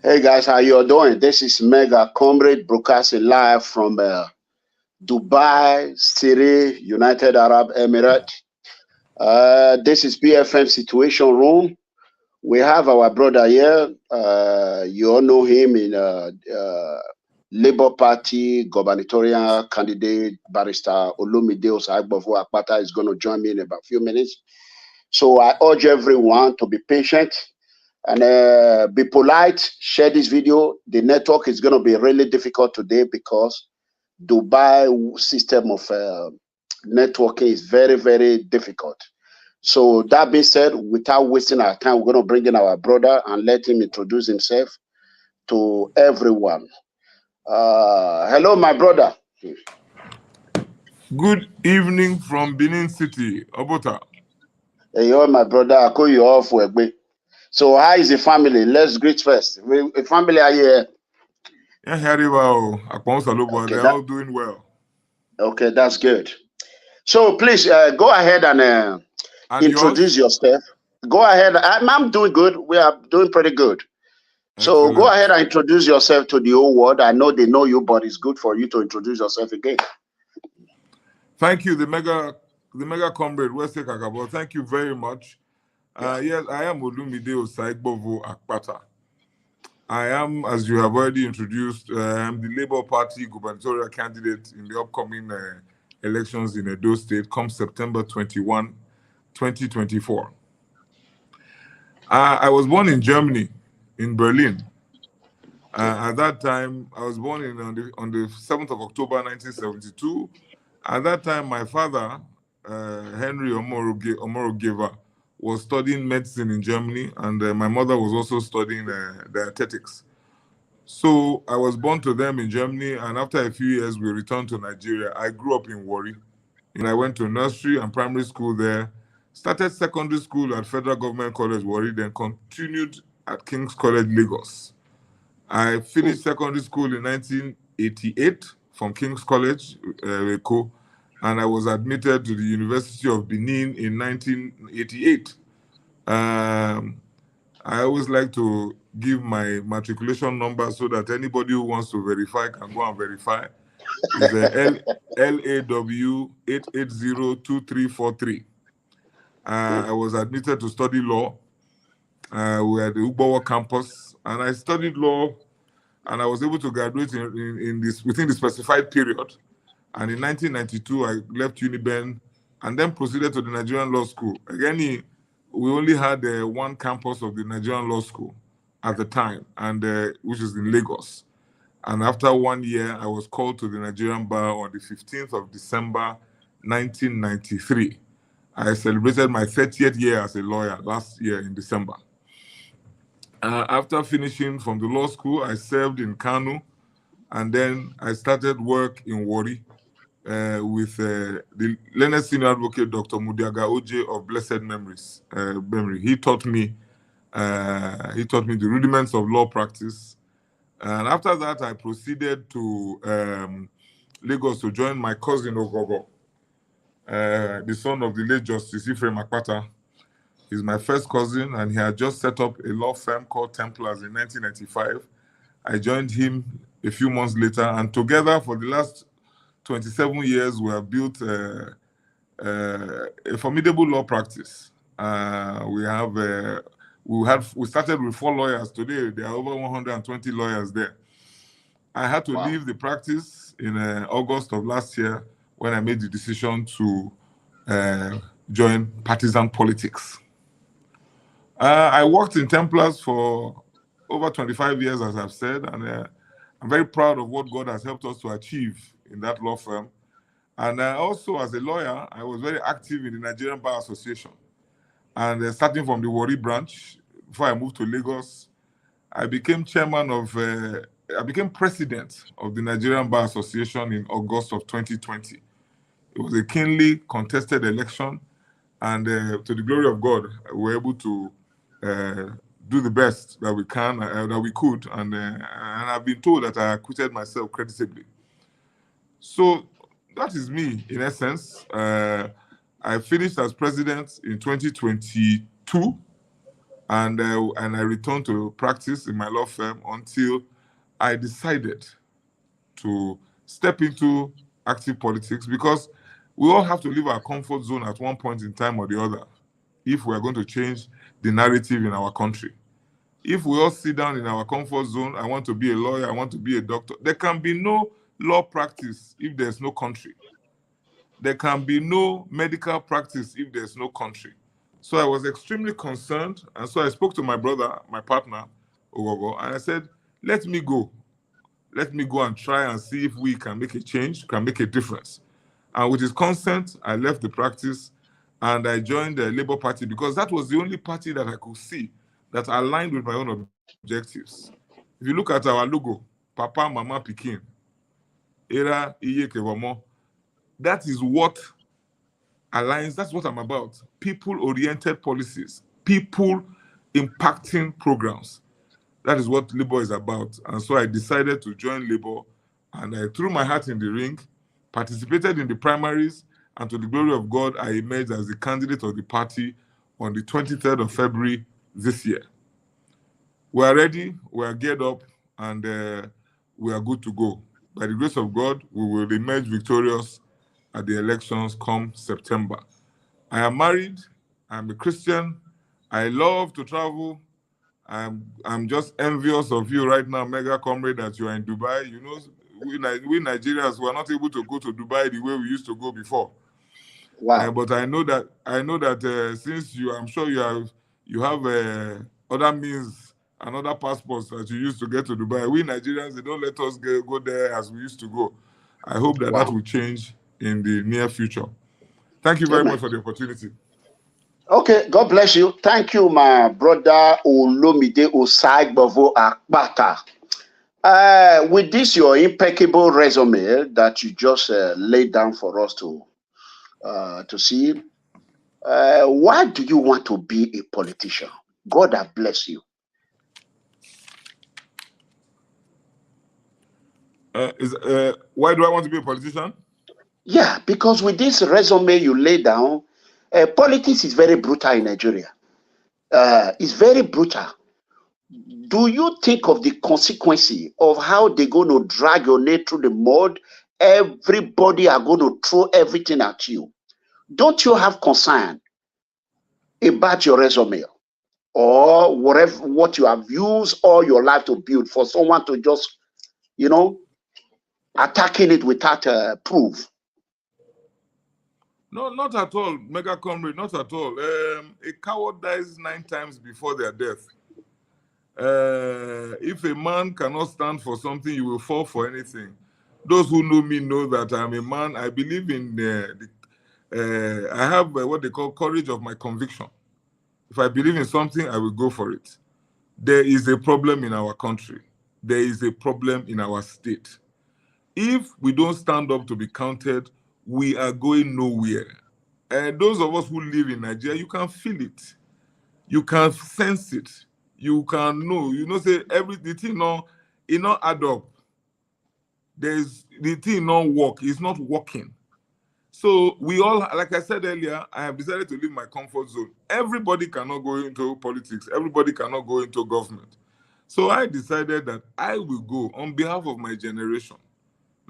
Hey guys, how you doing? This is MegaComrade broadcasting live from Dubai City, United Arab Emirates. This is BFM Situation Room. We have our brother here. You all know him in Labour Party gubernatorial candidate, Barrister Olumide Osaigbovo Akpata is going to join me in about a few minutes. So I urge everyone to be patient and be polite. Share this video. The network is going to be really difficult today because Dubai system of networking is very, very difficult. So that being said, without wasting our time, we're going to bring in our brother and let him introduce himself to everyone. Hello, my brother. Good evening from Benin City, Obota. Hey, yo, my brother. I call you off. So how is the family? Let's greet first. The family are here. Yeah, they're all doing well. Okay, that's good. So please go ahead and introduce yourself. Go ahead. I'm doing good. We are doing pretty good. So Excellent. go ahead and introduce yourself to the whole world. I know they know you, but it's good for you to introduce yourself again. Thank you, the mega comrade, West Kakabo. Thank you very much. Yes, I am Olumide Osaigbovo Akpata. I am, as you have already introduced, I'm the Labour Party gubernatorial candidate in the upcoming elections in Edo State come September 21, 2024. I was born in Germany, in Berlin. At that time, I was born on the 7th of October, 1972. At that time, my father, Henry Omorogeva, was studying medicine in Germany, and my mother was also studying dietetics. So I was born to them in Germany, and after a few years, we returned to Nigeria. I grew up in Warri, and I went to nursery and primary school there, started secondary school at Federal Government College Warri, then continued at King's College Lagos. I finished secondary school in 1988 from King's College, Eko, and I was admitted to the University of Benin in 1988. I always like to give my matriculation number so that anybody who wants to verify can go and verify. It's LAW 8802343. I was admitted to study law. We were at the Ugbowo campus, and I studied law, and I was able to graduate in this within the specified period. And in 1992, I left Uniben and then proceeded to the Nigerian Law School. Again, we only had one campus of the Nigerian Law School at the time, and which is in Lagos. And after 1 year, I was called to the Nigerian Bar on the 15th of December, 1993. I celebrated my 30th year as a lawyer last year in December. After finishing from the law school, I served in Kano, and then I started work in Warri with the learned senior advocate, Dr. Mudiaga Oje of Blessed Memory. He taught me the rudiments of law practice. And after that, I proceeded to Lagos to join my cousin Ogogo, the son of the late Justice Ephraim Akpata. He's my first cousin, and he had just set up a law firm called Templars in 1995. I joined him a few months later, and together for the last 27 years, we have built a formidable law practice. We started with 4 lawyers. Today, there are over 120 lawyers there. I had to leave the practice in August of last year when I made the decision to join partisan politics. I worked in Templars for over 25 years, as I've said, and I'm very proud of what God has helped us to achieve in that law firm. And also, as a lawyer, I was very active in the Nigerian Bar Association. And starting from the Warri branch, before I moved to Lagos, I became president of the Nigerian Bar Association in August of 2020. It was a keenly contested election, and to the glory of God, we were able to do the best that we could, and I've been told that I acquitted myself creditably. So that is me, in essence. I finished as president in 2022, and I returned to practice in my law firm until I decided to step into active politics, because we all have to leave our comfort zone at one point in time or the other if we are going to change the narrative in our country. If we all sit down in our comfort zone, I want to be a lawyer, I want to be a doctor, there can be no law practice if there's no country. There can be no medical practice if there's no country. So I was extremely concerned, and so I spoke to my brother, my partner, Ogogo, and I said, let me go. Let me go and try and see if we can make a change, can make a difference. And with his consent, I left the practice and I joined the Labour Party, because that was the only party that I could see that aligned with my own objectives. If you look at our logo, Papa, Mama, Pikin, Era, Iye, Kewamo, that is what aligns, that's what I'm about. People-oriented policies, people impacting programs. That is what Labour is about. And so I decided to join Labour, and I threw my hat in the ring, participated in the primaries, and to the glory of God, I emerged as the candidate of the party on the 23rd of February this year. We are ready, we are geared up, and we are good to go. By the grace of God, we will emerge victorious at the elections come September. I am married, I'm a Christian, I love to travel. I'm just envious of you right now, MegaComrade, that you are in Dubai. You know, we Nigerians were not able to go to Dubai the way we used to go before. Wow. But I know that since I'm sure you have other means and other passports that you used to get to Dubai. We Nigerians, they don't let us go there as we used to go. I hope that that will change in the near future. Thank you very much for the opportunity. Okay, God bless you. Thank you, my brother Olumide Osaigbovo Akpata. With this, your impeccable resume that you just laid down for us to see, why do you want to be a politician? God have blessed you. Why do I want to be a politician? Yeah, because with this resume you lay down, politics is very brutal in Nigeria. It's very brutal. Do you think of the consequences of how they're going to drag your name through the mud? Everybody are going to throw everything at you. Don't you have concern about your resume or whatever, what you have used all your life to build, for someone to just, attacking it without proof? No, not at all, MegaComrade, not at all. A coward dies 9 times before their death. If a man cannot stand for something, you will fall for anything. Those who know me know that I'm a man. I believe in I have what they call courage of my conviction. If I believe in something, I will go for it. There is a problem in our country. There is a problem in our state. If we don't stand up to be counted, we are going nowhere. And those of us who live in Nigeria, you can feel it. You can sense it. You can know. Say the thing it not add up. The thing not work. It's not working. So we all, like I said earlier, I have decided to leave my comfort zone. Everybody cannot go into politics. Everybody cannot go into government. So I decided that I will go on behalf of my generation.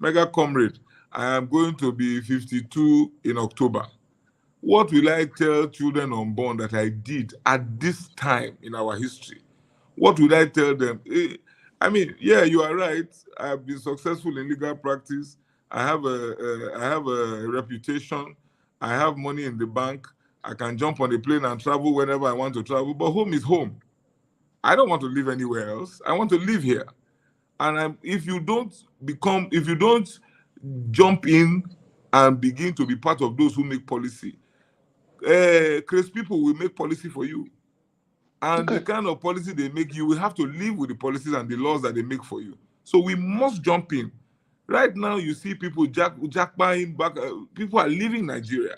MegaComrade, I am going to be 52 in October. What will I tell children unborn that I did at this time in our history? What will I tell them? I mean, yeah, you are right. I have been successful in legal practice. I have a reputation. I have money in the bank. I can jump on a plane and travel whenever I want to travel. But home is home. I don't want to live anywhere else. I want to live here. And if you don't jump in and begin to be part of those who make policy, crazy people will make policy for you. And the kind of policy they make, you will have to live with the policies and the laws that they make for you. So we must jump in. Right now, you see people jackpying back. People are leaving Nigeria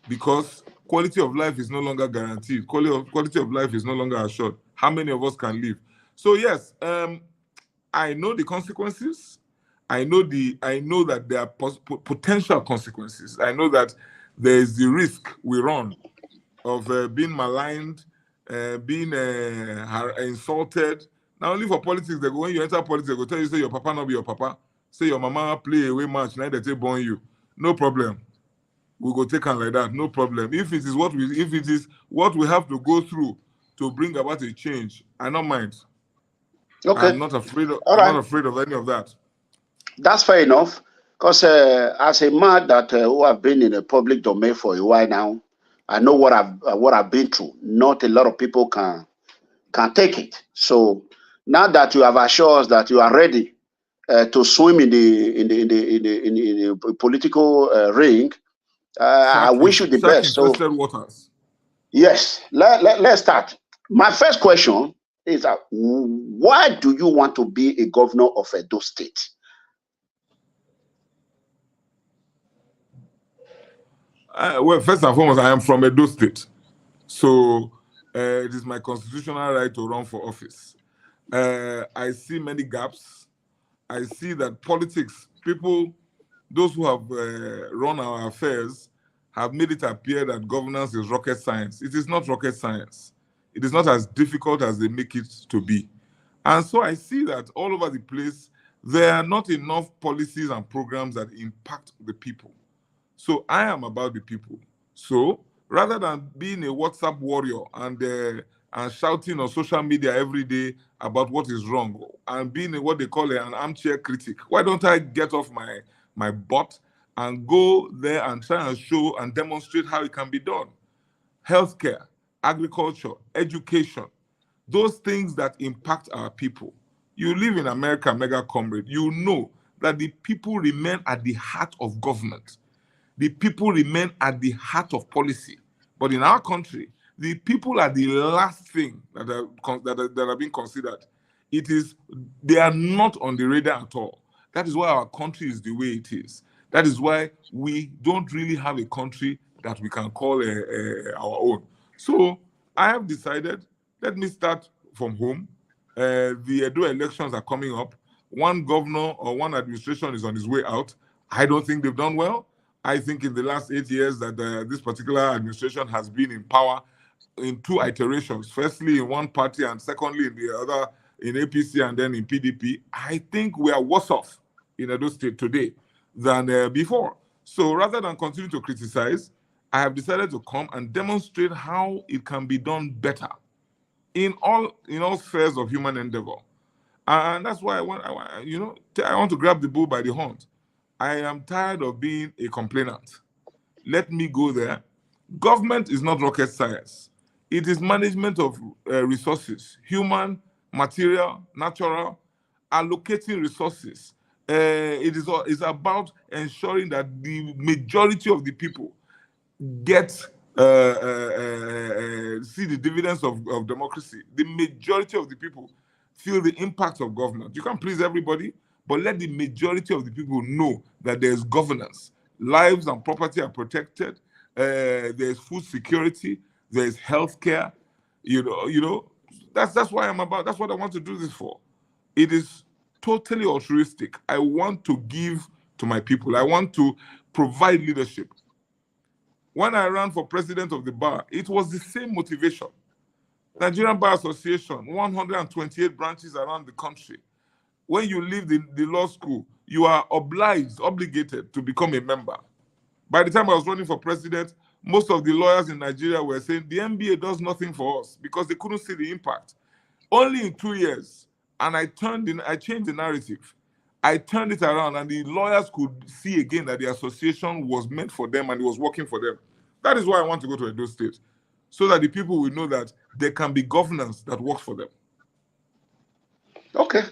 because quality of life is no longer guaranteed. Quality of life is no longer assured. How many of us can live? So yes, I know the consequences. I know that there are potential consequences. I know that there is the risk we run of being maligned being insulted. Now only for politics, they go, when you enter politics, they go tell you, say your papa not be your papa. Say your mama play away match, now they born you. No problem. We go take on like that, no problem. If it is what we have to go through to bring about a change, I don't mind. Okay. I'm not afraid of All right. not afraid of any of that. That's fair enough. Because as a man that who have been in the public domain for a while now, I know what I've been through. Not a lot of people can take it. So now that you have assured us that you are ready to swim in the political ring, I wish you the best. So waters. yes, let's start. My first question is why do you want to be a governor of Edo State? Well, first and foremost, I am from Edo State. So it is my constitutional right to run for office. I see many gaps. I see that politics, those who have run our affairs, have made it appear that governance is rocket science. It is not rocket science. It is not as difficult as they make it to be. And so I see that all over the place, there are not enough policies and programs that impact the people. So I am about the people. So rather than being a WhatsApp warrior and shouting on social media every day about what is wrong and being what they call an armchair critic, why don't I get off my butt and go there and try and show and demonstrate how it can be done? Healthcare, agriculture, education, those things that impact our people. You live in America, MegaComrade, you know that the people remain at the heart of government. The people remain at the heart of policy. But in our country, the people are the last thing that are being considered. They are not on the radar at all. That is why our country is the way it is. That is why we don't really have a country that we can call our own. So I have decided, let me start from home. The Edo elections are coming up. One governor or one administration is on his way out. I don't think they've done well. I think in the last 8 years that this particular administration has been in power in two iterations. Firstly, in one party, and secondly, in the other, in APC and then in PDP. I think we are worse off in Edo State today than before. So rather than continue to criticize, I have decided to come and demonstrate how it can be done better in all spheres of human endeavor. And that's why I want to grab the bull by the horns. I am tired of being a complainant. Let me go there. Government is not rocket science. It is management of resources, human, material, natural, allocating resources. It is about ensuring that the majority of the people get see the dividends of democracy. The majority of the people feel the impact of government. You can't please everybody, but let the majority of the people know that there's governance. Lives and property are protected. There's food security. There's healthcare. That's why I'm about. That's what I want to do this for. It is totally altruistic. I want to give to my people. I want to provide leadership. When I ran for president of the Barr, it was the same motivation. Nigerian Bar Association, 128 branches around the country. When you leave the law school, you are obligated to become a member. By the time I was running for president, most of the lawyers in Nigeria were saying the MBA does nothing for us because they couldn't see the impact. Only in 2 years, and I changed the narrative. I turned it around, and the lawyers could see again that the association was meant for them and it was working for them. That is why I want to go to Edo State, so that the people will know that there can be governance that works for them. Okay.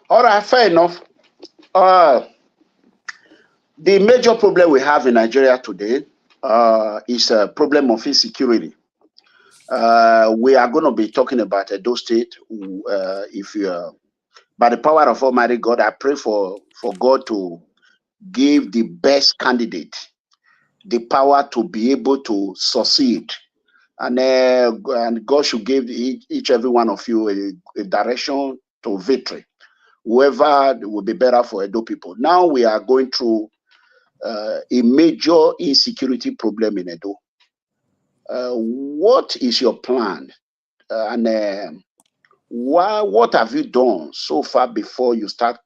All right, fair enough. The major problem we have in Nigeria today is a problem of insecurity. We are going to be talking about Edo State. By the power of Almighty God, I pray for God to give the best candidate the power to be able to succeed. And God should give each every one of you a direction to victory. Whoever will be better for Edo people. Now we are going through a major insecurity problem in Edo. What is your plan what have you done so far before you start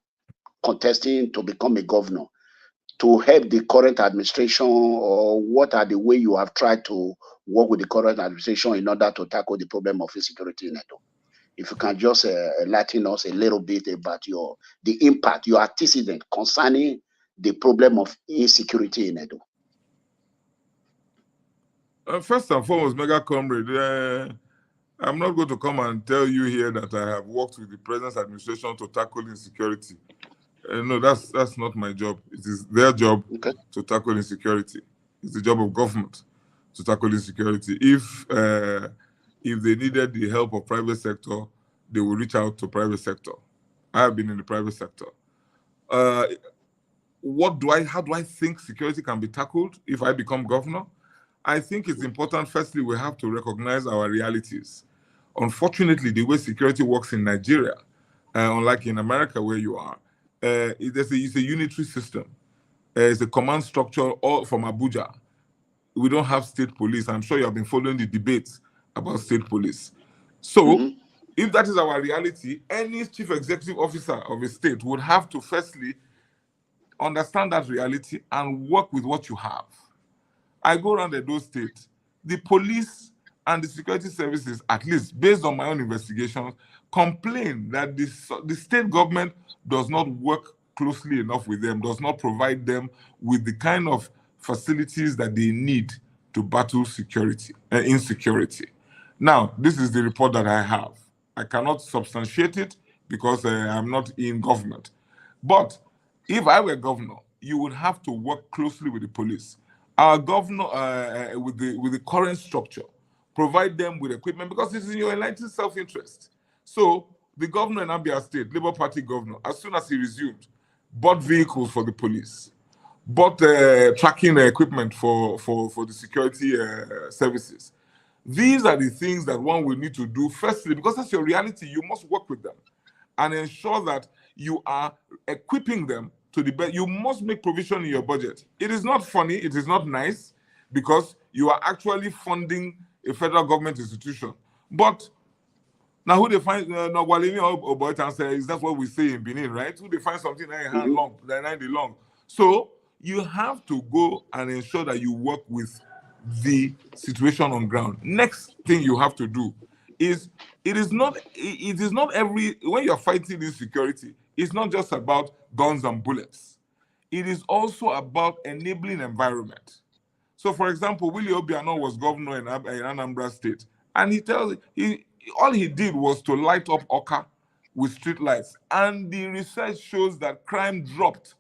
contesting to become a governor to help the current administration, or what are the way you have tried to work with the current administration in order to tackle the problem of insecurity in Edo? If you can just enlighten us a little bit about the impact, your antecedent concerning the problem of insecurity in Edo. First and foremost, MegaComrade, I'm not going to come and tell you here that I have worked with the President's administration to tackle insecurity. No, that's not my job. It is their job to tackle insecurity. It's the job of government to tackle insecurity. If they needed the help of private sector, they will reach out to private sector. I have been in the private sector. How do I think security can be tackled if I become governor? I think it's important, firstly, we have to recognize our realities. Unfortunately, the way security works in Nigeria, unlike in America where you are, it's a unitary system. It's a command structure all from Abuja. We don't have state police. I'm sure you have been following the debates about state police. So, if that is our reality, any chief executive officer of a state would have to firstly understand that reality and work with what you have. I go around Edo State, the police and the security services, at least based on my own investigations, complain that the state government does not work closely enough with them, does not provide them with the kind of facilities that they need to battle insecurity. Now, this is the report that I have. I cannot substantiate it because I'm not in government. But if I were governor, you would have to work closely with the police. Our governor, with the current structure, provide them with equipment because it's in your enlightened self-interest. So the governor in Abia State, Labour Party governor, as soon as he resumed, bought vehicles for the police, bought tracking equipment for the security services. These are the things that one will need to do firstly, because that's your reality. You must work with them and ensure that you are equipping them to the best. You must make provision in your budget. It is not funny, it is not nice, because you are actually funding a federal government institution. But now who they find, is that what we say in Benin, right? Who they find something long. So you have to go and ensure that you work with the situation on ground. Next thing you have to do is, it is not when you're fighting insecurity, it's not just about guns and bullets. It is also about enabling environment. So, for example, Willie Obiano was governor in Anambra State, and all he did was to light up Oka with street lights, and the research shows that crime dropped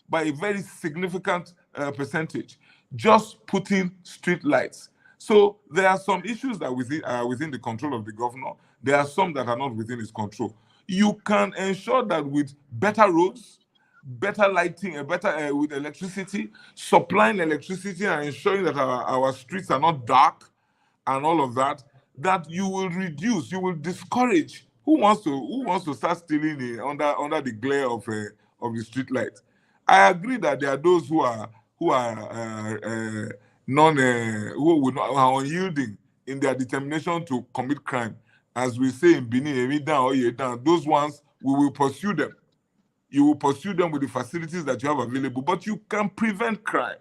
by a very significant percentage, just putting street lights. So there are some issues that are within the control of the governor. There are some that are not within his control. You can ensure that with better roads, better lighting, with electricity, supplying electricity and ensuring that our streets are not dark and all of that, that you will discourage who wants to start stealing under the glare of the street light. I agree that there are those who are unyielding in their determination to commit crime. As we say in Benin, those ones, we will pursue them. You will pursue them with the facilities that you have available, but you can prevent crime.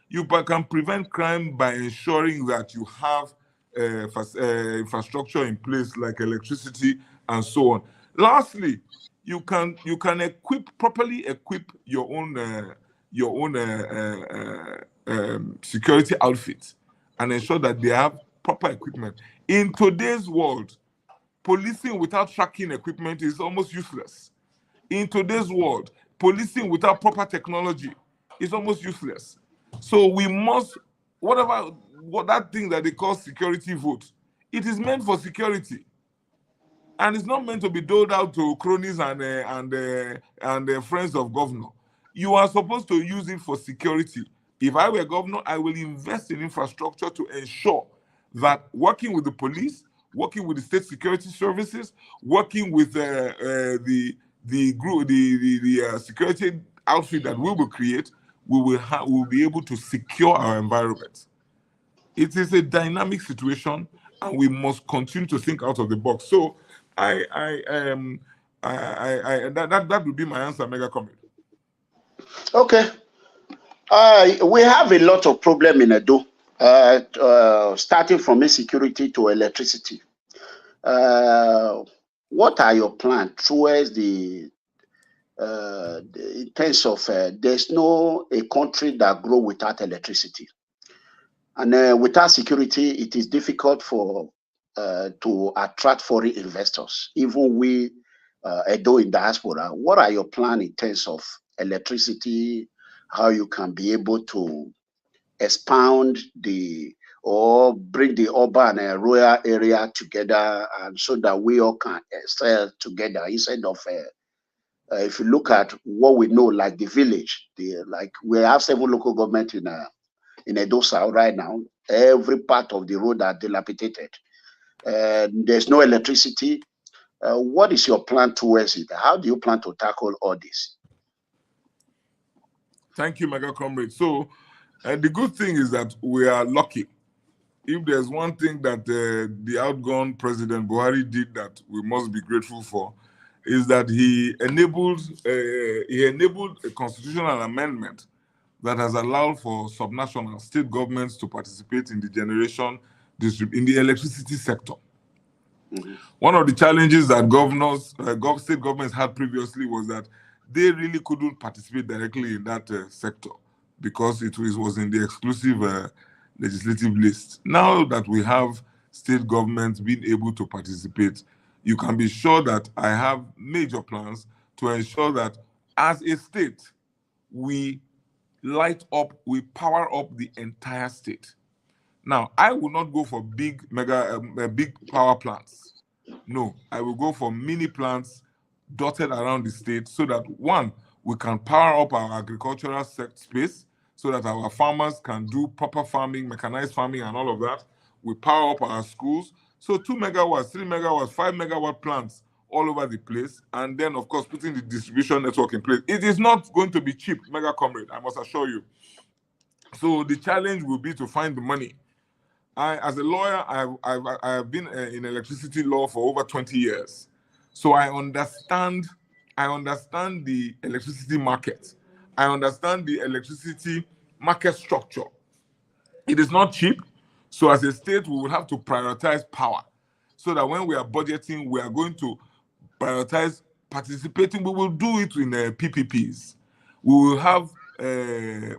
You can prevent crime by ensuring that you have infrastructure in place like electricity and so on. Lastly, you can properly equip your own security outfits and ensure that they have proper equipment. In today's world, policing without tracking equipment is almost useless. In today's world, policing without proper technology is almost useless. So we must, that thing that they call security vote, it is meant for security. And it's not meant to be doled out to cronies and friends of governor. You are supposed to use it for security. If I were governor, I will invest in infrastructure to ensure that working with the police, working with the state security services, working with the security outfit that we will create, we will be able to secure our environment. It is a dynamic situation, and we must continue to think out of the box. So that would be my answer, MegaComrade. Okay. We have a lot of problem in Edo, starting from insecurity to electricity. What are your plans towards in terms of there's no a country that grow without electricity, and without security, it is difficult for to attract foreign investors. Even we, Edo in diaspora, what are your plans in terms of electricity? How you can be able to expound or bring the urban and rural area together, and so that we all can excel together instead of if you look at what we know, like the village, like we have 7 local government in Edo State right now. Every part of the road are dilapidated. There's no electricity. What is your plan towards it? How do you plan to tackle all this? Thank you, MegaComrade. So the good thing is that we are lucky. If there's one thing that the outgone President Buhari did that we must be grateful for, is that he enabled a constitutional amendment that has allowed for subnational state governments to participate in the generation in the electricity sector. Mm-hmm. One of the challenges that state governments had previously was that they really couldn't participate directly in that sector because it was in the exclusive legislative list. Now that we have state governments being able to participate, you can be sure that I have major plans to ensure that as a state, we power up the entire state. Now, I will not go for big power plants. No, I will go for mini plants dotted around the state so that, one, we can power up our agricultural space so that our farmers can do proper farming, mechanized farming and all of that. We power up our schools. So 2 megawatts, 3 megawatts, 5 megawatt plants all over the place. And then, of course, putting the distribution network in place. It is not going to be cheap, MegaComrade, I must assure you. So the challenge will be to find the money. As a lawyer, I've been in electricity law for over 20 years. So I understand the electricity market. I understand the electricity market structure. It is not cheap. So as a state, we will have to prioritize power so that when we are budgeting, we are going to prioritize participating. We will do it in PPPs. We will have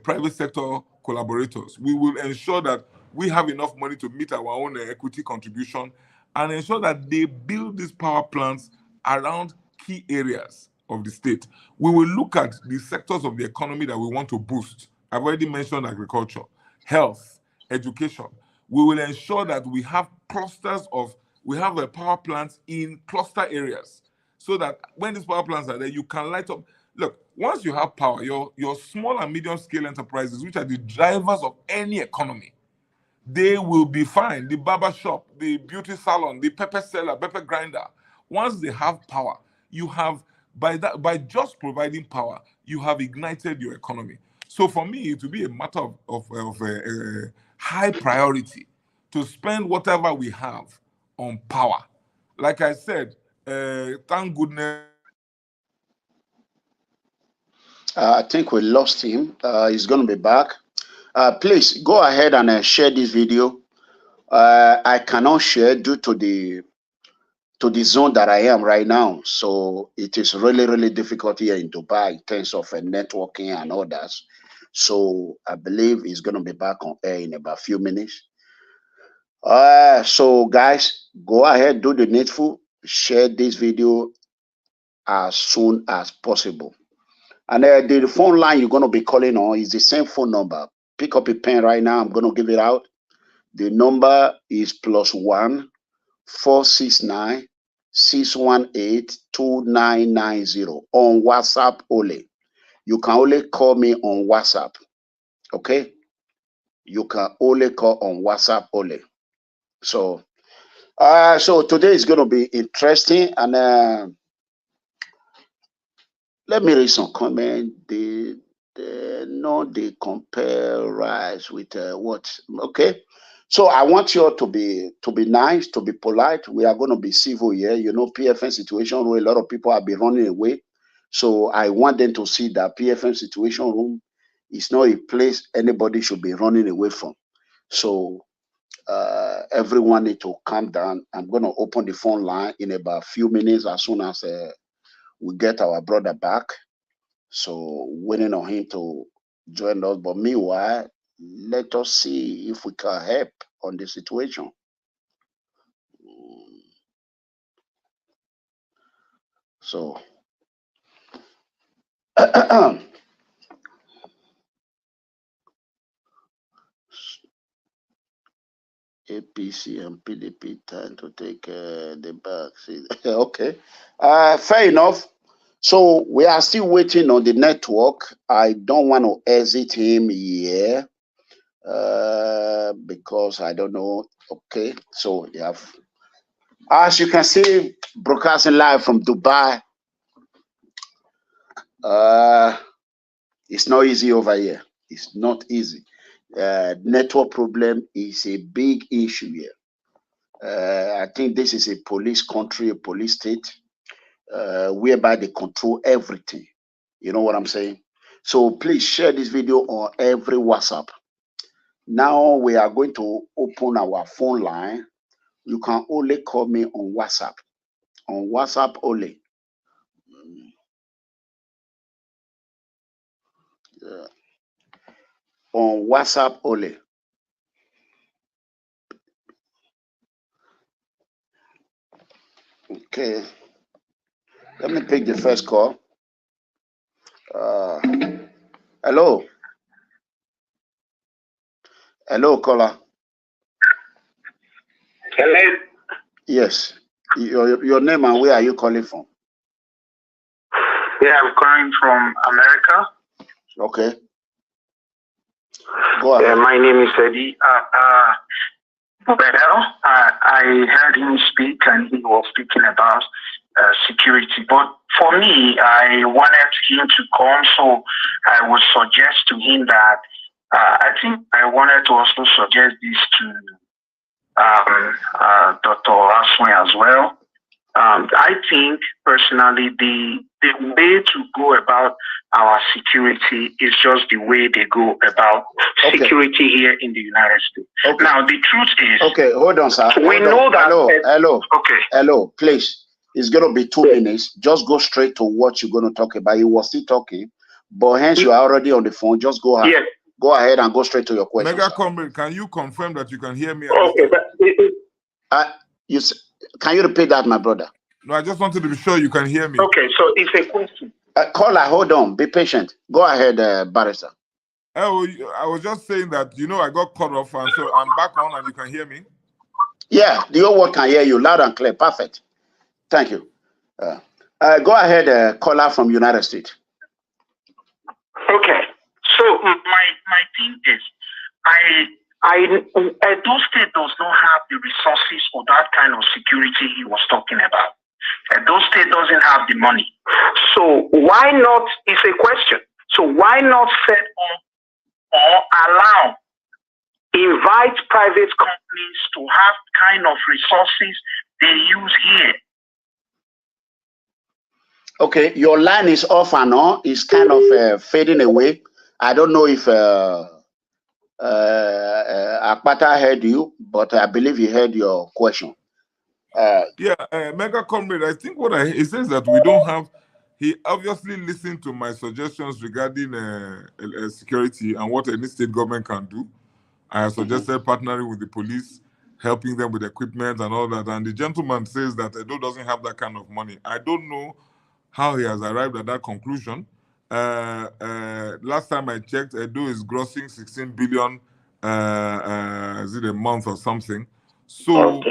private sector collaborators. We will ensure that we have enough money to meet our own equity contribution and ensure that they build these power plants around key areas of the state. We will look at the sectors of the economy that we want to boost. I've already mentioned agriculture, health, education. We will ensure that we have power plants in cluster areas so that when these power plants are there, you can light up. Look, once you have power, your small and medium scale enterprises, which are the drivers of any economy, they will be fine. The barber shop, the beauty salon, the pepper seller, pepper grinder. Once they have power, you have, by just providing power, you have ignited your economy. So for me, it will be a matter of high priority to spend whatever we have on power. Like I said, thank goodness. I think we lost him. He's going to be back. Please go ahead and share this video. I cannot share due to the zone that I am right now. So it is really, really difficult here in Dubai in terms of networking and others. So I believe he's going to be back on air in about a few minutes. So guys, go ahead, do the needful, share this video as soon as possible. And the phone line you're going to be calling on is the same phone number. Pick up a pen right now. I'm going to give it out. The number is +1 469 618 2990 on WhatsApp only. You can only call me on WhatsApp. Okay? You can only call on WhatsApp only. So today is going to be interesting, and let me read some comment. They compare rice with what? Okay. So I want you all to be nice, to be polite. We are going to be civil here. You know, PFM situation where a lot of people have been running away. So I want them to see that PFM situation room is not a place anybody should be running away from. So everyone need to calm down. I'm going to open the phone line in about a few minutes as soon as we get our brother back. So waiting on him to join us. But meanwhile, let us see if we can help on the situation. So APC and PDP trying to take the back. Okay, fair enough. So we are still waiting on the network. I don't want to exit him here because I don't know. Okay, so you have, as you can see, broadcasting live from Dubai. It's not easy over here. It's not easy. Network problem is a big issue here. I think this is a police country, a police state, whereby they control everything. You know what I'm saying? So please share this video on every WhatsApp. Now we are going to open our phone line. You can only call me on WhatsApp. On WhatsApp only. On WhatsApp only. Okay. Let me pick the first call. Hello. Hello, caller. Hello. Yes. Your name and where are you calling from? Yeah, I'm calling from America. Okay. Go ahead. My name is Eddie. I heard him speak and he was speaking about security. But for me, I wanted him to come, so I would suggest to him that I think I wanted to also suggest this to Dr. Aswin as well. I think personally the way to go about our security is just the way they go about security here in the United States. Okay. Now the truth is, okay, hold on, sir. We know that. Hello. Okay. Hello, please. It's gonna be 2 minutes. Just go straight to what you're gonna talk about. You were still talking, but hence you are already on the phone. Just go ahead. Yes. Go ahead and go straight to your question. MegaComrade, can you confirm that you can hear me? Okay, but can you repeat that, my brother? No, I just wanted to be sure you can hear me. Okay, so it's a question. Caller, hold on. Be patient. Go ahead, Barrister. I was just saying that, I got cut off, and so I'm back on, and you can hear me? Yeah, the whole world can hear you loud and clear. Perfect. Thank you. Go ahead, caller from United States. Okay. So my thing is, Edo State does not have the resources for that kind of security he was talking about. Edo State doesn't have the money. So why not, it's a question, so why not set up or invite private companies to have kind of resources they use here? Okay, your line is off and on. It's kind of fading away. I don't know if Akpata heard you, but I believe he heard your question. MegaComrade, I think it says that we don't have. He obviously listened to my suggestions regarding security and what any state government can do. I have suggested partnering with the police, helping them with equipment and all that. And the gentleman says that Edo doesn't have that kind of money. I don't know how he has arrived at that conclusion. Last time I checked, Edo is grossing 16 billion, is it a month or something? So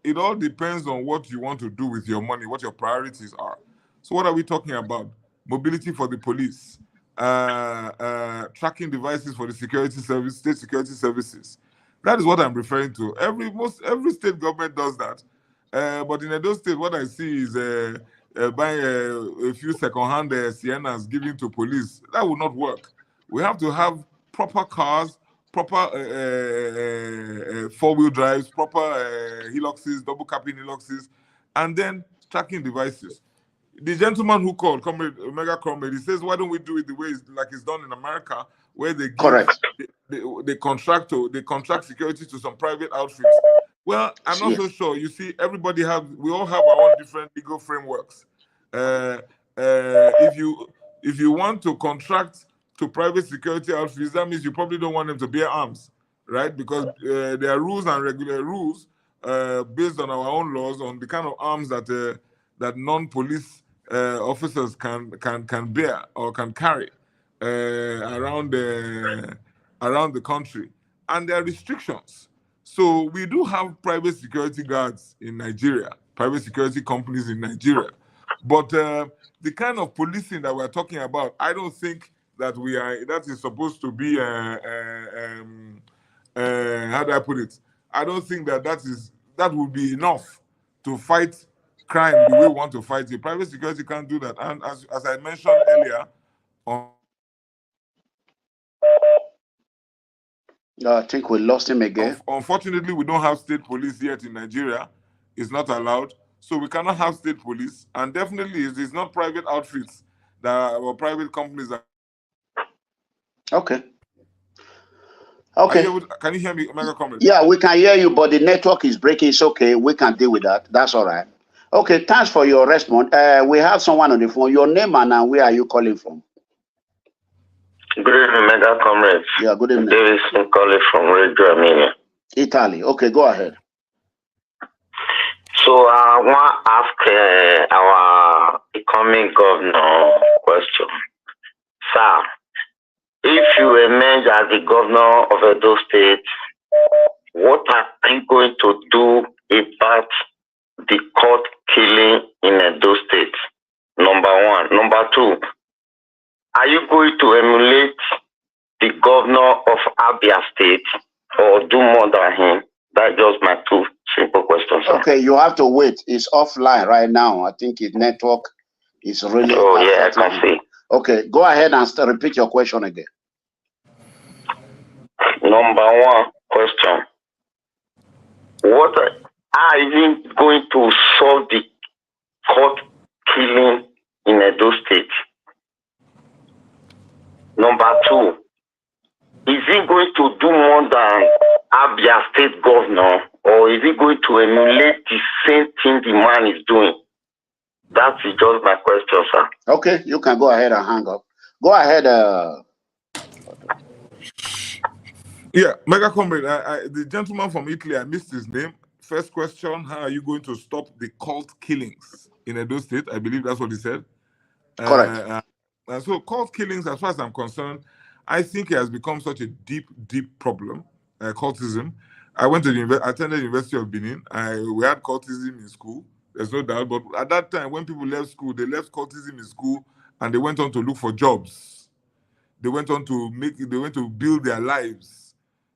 it all depends on what you want to do with your money, what your priorities are. So what are we talking about? Mobility for the police, tracking devices for the security service, state security services. That is what I'm referring to. Every state government does that. But in Edo State, what I see is buying a few second-hand Siennas giving to police. That will not work. We have to have proper cars, proper four-wheel drives, proper helices, double capping helices, and then tracking devices. The gentleman who called, MegaComrade, he says, why don't we do it the way it's done in America, where they give they contract security to some private outfits. Well, I'm not so sure. You see, we all have our own different legal frameworks. If you want to contract to private security outfits, that means you probably don't want them to bear arms, right? Because there are rules and regular rules based on our own laws on the kind of arms that non-police officers can bear or can carry around the country, and there are restrictions. So we do have private security guards in Nigeria, private security companies in Nigeria, but the kind of policing that we're talking about, I don't think that that is supposed to be how do I put it? I don't think that would be enough to fight crime the way we want to fight it. Private security can't do that. And as I mentioned earlier, I think we lost him again. Unfortunately, we don't have state police yet in Nigeria. It's not allowed. So we cannot have state police. And definitely, it's not private outfits or private companies that. Okay. Can you hear me, MegaComrade? Yeah, we can hear you, but the network is breaking. It's okay. We can deal with that. That's all right. Okay, thanks for your response. We have someone on the phone. Your name and where are you calling from? Good evening, MegaComrade. Yeah, good evening. Davidson calling from Irregular, Italy. Okay, go ahead. So I want to ask our incoming governor question. Sir, if you emerge as the governor of Edo State, what are you going to do about the court killing in Edo State? Number one. Number two, are you going to emulate the governor of Abia State or do more than him? That's just my two simple questions. Sir. Okay, you have to wait. It's offline right now. I think his network is really. Oh, yeah, I can see. Okay, go ahead and repeat your question again. Number one question. What are you going to solve the court killing in Edo State? Number two, is he going to do more than Abia State governor, or is he going to emulate the same thing the man is doing? That is just my question, sir. Okay, you can go ahead and hang up. Go ahead. Yeah, MegaComrade, the gentleman from Italy, I missed his name. First question, how are you going to stop the cult killings in Edo State? I believe that's what he said. Correct. So cult killings, as far as I'm concerned, I think it has become such a deep problem, cultism. I attended the University of Benin. We had cultism in school, there's no doubt. But at that time, when people left school, they left cultism in school and they went on to look for jobs. They went to build their lives.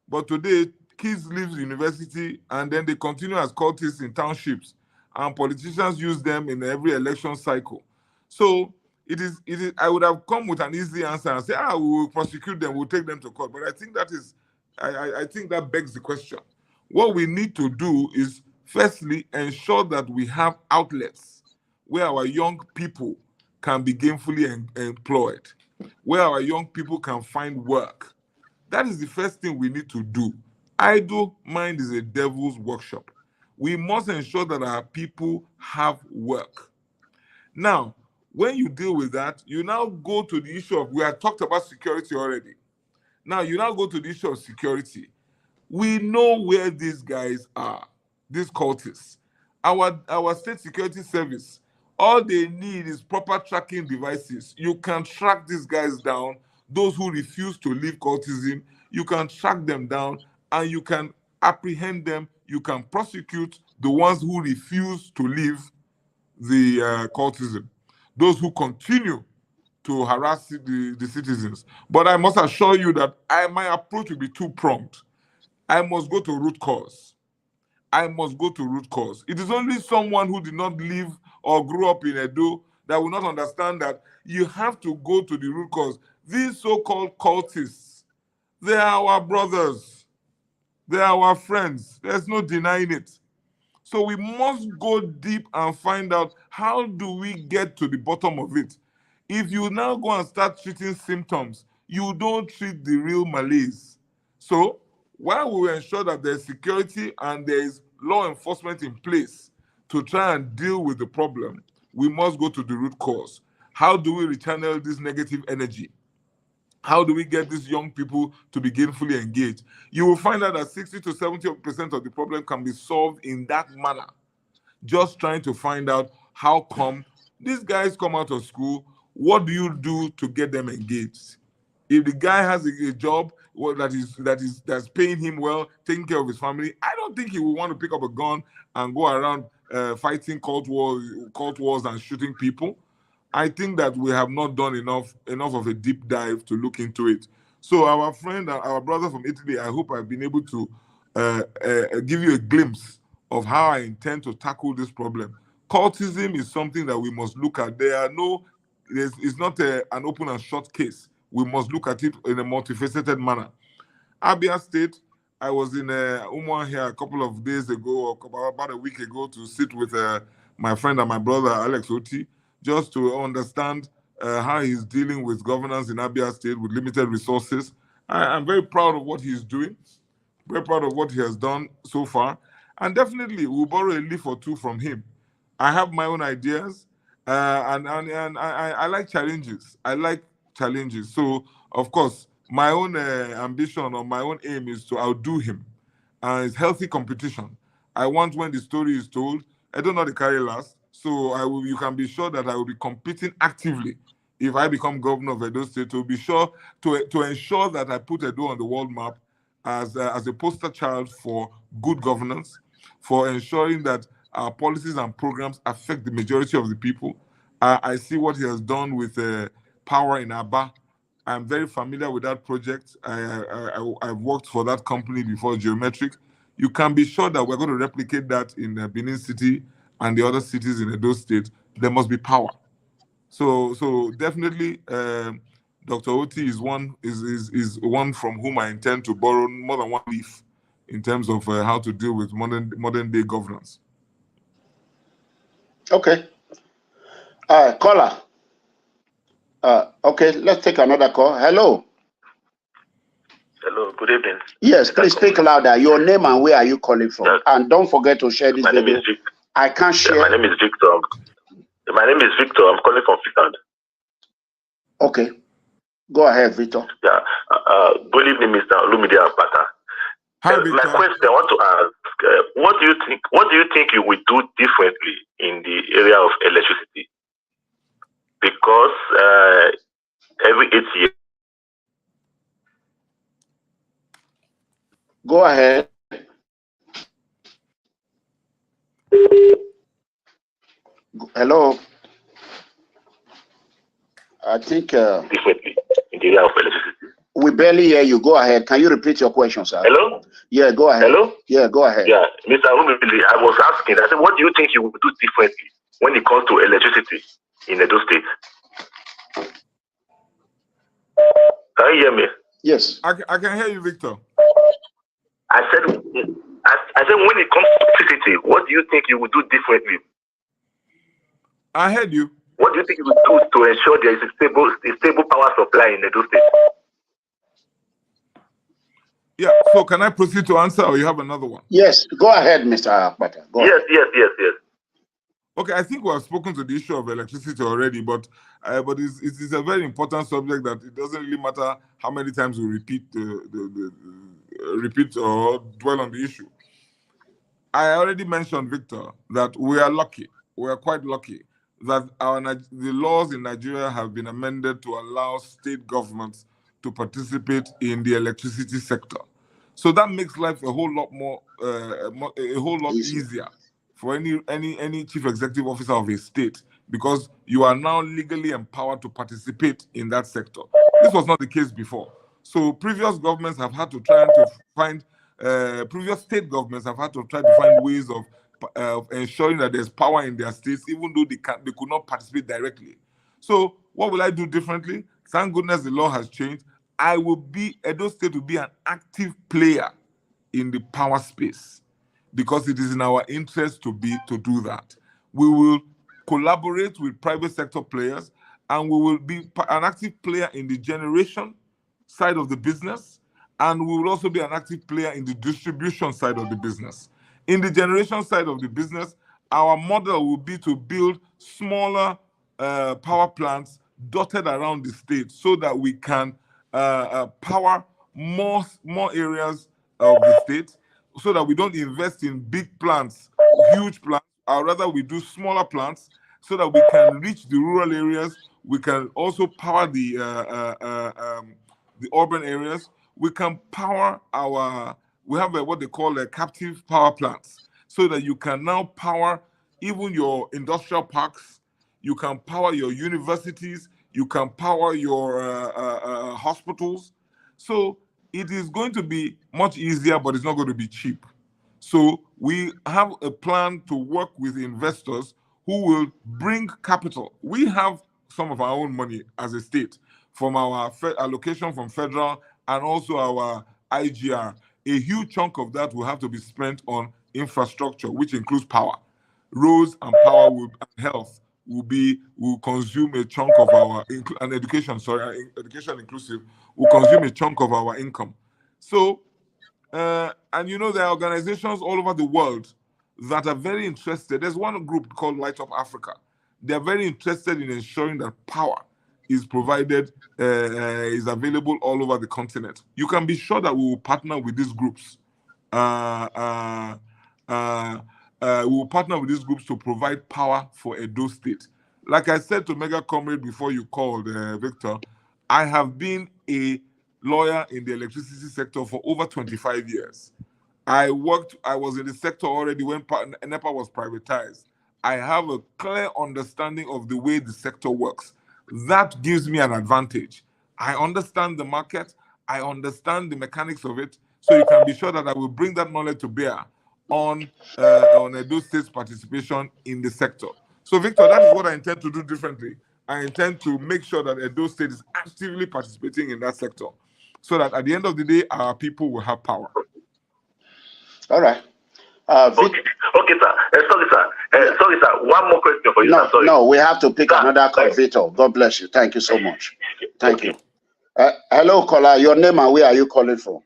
But today, kids leave university and then they continue as cultists in townships, and politicians use them in every election cycle. So it is. I would have come with an easy answer and say, we will prosecute them, we'll take them to court. But I think I think that begs the question. What we need to do is, firstly, ensure that we have outlets where our young people can be gainfully employed, where our young people can find work. That is the first thing we need to do. Idle mind is a devil's workshop. We must ensure that our people have work. Now, when you deal with that, you now go to the issue of, we have talked about security already. Now, you now go to the issue of security. We know where these guys are, these cultists. Our state security service, all they need is proper tracking devices. You can track these guys down, those who refuse to leave cultism. You can track them down and you can apprehend them. You can prosecute the ones who refuse to leave the cultism, those who continue to harass the citizens. But I must assure you that my approach will be two-pronged. I must go to root cause. It is only someone who did not live or grew up in Edo that will not understand that you have to go to the root cause. These so-called cultists, They are our brothers. They are our friends. There's no denying it. So we must go deep and find out how do we get to the bottom of it. If you now go and start treating symptoms, you don't treat the real malaise. So while we ensure that there's security and there is law enforcement in place to try and deal with the problem, we must go to the root cause. How do we rechannel this negative energy? How do we get these young people to be gainfully engaged? You will find out that 60 to 70% of the problem can be solved in that manner. Just trying to find out how come these guys come out of school, what do you do to get them engaged? If the guy has a job that's paying him well, taking care of his family, I don't think he will want to pick up a gun and go around fighting cult wars and shooting people. I think that we have not done enough of a deep dive to look into it. So our friend, our brother from Italy, I hope I've been able to give you a glimpse of how I intend to tackle this problem. Cultism is something that we must look at. It's not an open and shut case. We must look at it in a multifaceted manner. Abia State, I was in Umuahia here a couple of days ago, or about a week ago, to sit with my friend and my brother, Alex Oti, just to understand how he's dealing with governance in Abia State with limited resources. I'm very proud of what he's doing, very proud of what he has done so far, and definitely we'll borrow a leaf or two from him. I have my own ideas, and I like challenges. I like challenges. So, of course, my own ambition or my own aim is to outdo him. It's healthy competition. I want, when the story is told, I don't know the carry last. So you can be sure that I will be competing actively if I become governor of Edo State, to be sure to ensure that I put Edo on the world map as a poster child for good governance, for ensuring that our policies and programs affect the majority of the people. I see what he has done with power in Aba. I'm very familiar with that project. I've worked for that company before, Geometric. You can be sure that we're going to replicate that in Benin City and the other cities in Edo State. There must be power. So definitely, Dr. Oti is one from whom I intend to borrow more than one leaf in terms of how to deal with modern day governance. Okay. Caller. Okay, let's take another call. Hello. Hello, good evening. Yes, please speak louder. Your name and where are you calling from? Yes. And don't forget to share this video. I can't share. My name is Victor. I'm calling from Finland. Okay. Go ahead, Victor. Yeah. Good evening, Mr. Olumide Akpata. Hi, Victor. My question, I want to ask, what do you think you will do differently in the area of electricity? Because every 8 years. Go ahead. Hello. I think differently in the area of electricity. We barely hear you. Go ahead. Can you repeat your question, sir? Hello? Yeah, go ahead. Hello? Yeah, go ahead. Yeah, Mr. Olumide, I was asking, I said, what do you think you will do differently when it comes to electricity in Edo State? Can you hear me? Yes. I can hear you, Victor. I said when it comes to electricity, what do you think you will do differently? I heard you. What do you think you will do to ensure there is a stable power supply in Edo State? Yeah, so can I proceed to answer, or you have another one? Yes, go ahead, Mr. Akpata. Yes. Okay, I think we have spoken to the issue of electricity already, but it's a very important subject that it doesn't really matter how many times we repeat repeat or dwell on the issue. I already mentioned, Victor, that we are lucky. We are quite lucky that the laws in Nigeria have been amended to allow state governments to participate in the electricity sector. So that makes life a whole lot easier for any chief executive officer of a state, because you are now legally empowered to participate in that sector. This was not the case before. So previous governments have had to try to find, previous state governments have had to try to find ways of ensuring that there's power in their states, even though they could not participate directly. So what will I do differently? Thank goodness the law has changed. Edo State will be an active player in the power space because it is in our interest to do that. We will collaborate with private sector players, and we will be an active player in the generation side of the business, and we will also be an active player in the distribution side of the business. In the generation side of the business, our model will be to build smaller power plants dotted around the state so that we can power more areas of the state, so that we don't invest in big plants, huge plants, or rather we do smaller plants so that we can reach the rural areas. We can also power the urban areas. We can power we have what they call captive power plants, so that you can now power even your industrial parks, you can power your universities, you can power your hospitals. So it is going to be much easier, but it's not going to be cheap. So we have a plan to work with investors who will bring capital. We have some of our own money as a state from our allocation from federal and also our IGR. A huge chunk of that will have to be spent on infrastructure, which includes power. Roads and power and health will consume a chunk of our, and education inclusive, will consume a chunk of our income. So, and you know, there are organizations all over the world that are very interested. There's one group called Light Up Africa. They're very interested in ensuring that power is provided, is available all over the continent. You can be sure that we will partner with these groups. We will partner with these groups to provide power for Edo State. Like I said to MegaComrade before you called, Victor, I have been a lawyer in the electricity sector for over 25 years. I was in the sector already when NEPA was privatized. I have a clear understanding of the way the sector works. That gives me an advantage. I understand the market. I understand the mechanics of it. So you can be sure that I will bring that knowledge to bear on Edo State's participation in the sector. So, Victor, that is what I intend to do differently. I intend to make sure that Edo State is actively participating in that sector, so that at the end of the day, our people will have power. All right. Okay, sir. Sorry, sir. Sorry, sir. One more question for you. No, sorry. No, we have to pick another call, Victor. God bless you. Thank you so much. Thank you. Hello, caller. Your name and where are you calling from?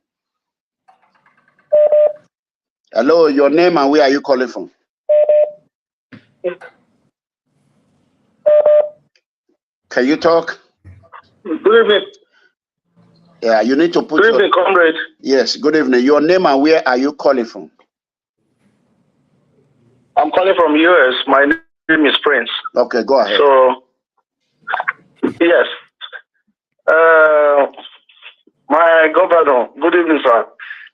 Hello, your name and where are you calling from? Can you talk? Good evening. Yeah, you need to put Good evening, comrade. Yes, good evening. Your name and where are you calling from? I'm calling from US. My name is Prince. Okay, go ahead. So, yes. My governor, good evening, sir.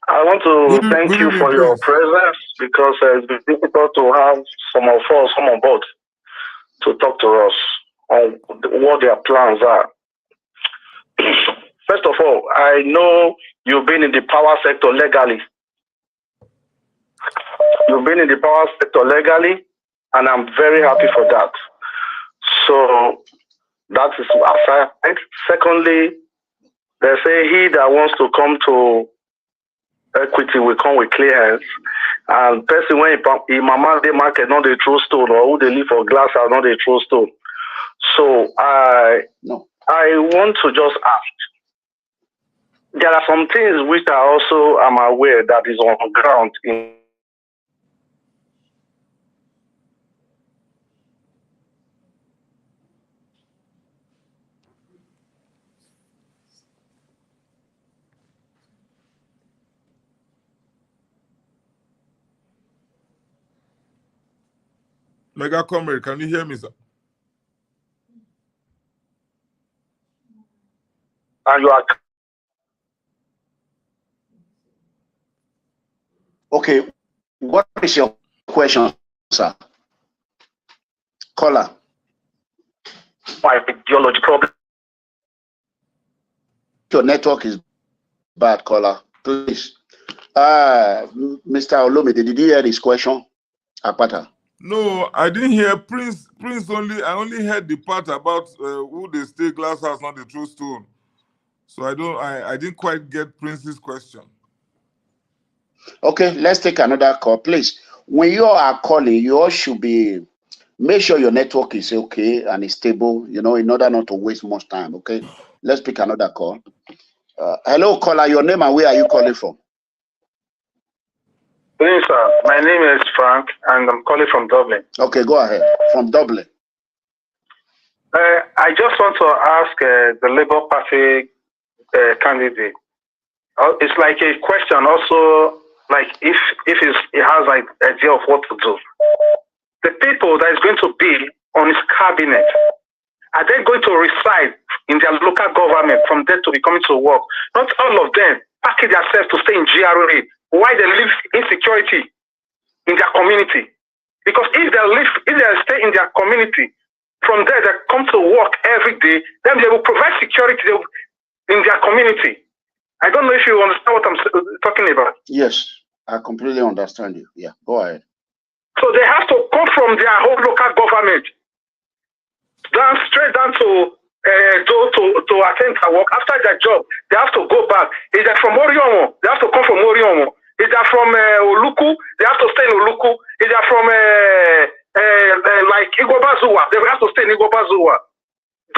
I want to thank you for your presence, because it's been difficult to have some of us come on board to talk to us on what their plans are. First of all, I know you've been in the power sector legally. You've been in the power sector legally, and I'm very happy for that. So that is aside. Secondly, they say he that wants to come to equity will come with clear hands. And person when he mama the market, not the true stone, or who they live for glass are not the true stone. So I want to just ask. There are some things which I also am aware that is on ground in MegaComrade, can you hear me, sir? and you are. Okay, what is your question, sir? Caller. My ideology problem. Your network is bad, caller. Please. Mr. Olumide, did you hear this question? Akpata. No, I didn't hear Prince only. I only heard the part about who they stay glass house, not the true stone. So I didn't quite get Prince's question. Okay, let's take another call, please. When you are calling, you all should be, make sure your network is okay and is stable, in order not to waste much time, okay? Let's pick another call. Hello, caller, your name and where are you calling from? Please, sir. My name is Frank, and I'm calling from Dublin. Okay, go ahead. From Dublin. I just want to ask the Labour Party candidate. It's like a question also, like if he has like idea of what to do. The people that is going to be on his cabinet, are they going to reside in their local government from there to be coming to work? Not all of them package themselves to stay in GRA. Why they live insecurity in their community? Because if they stay in their community, from there they come to work every day, then they will provide security in their community. I don't know if you understand what I'm talking about. Yes, I completely understand you. Yeah, go ahead. So they have to come from their whole local government, straight down to attend their work. After their job, they have to go back. If they're from Oriomo, they have to come from Oriomo. If they're from Oluku, they have to stay in Oluku. If they're from like Igbobazuwa, they have to stay in Igbobazuwa.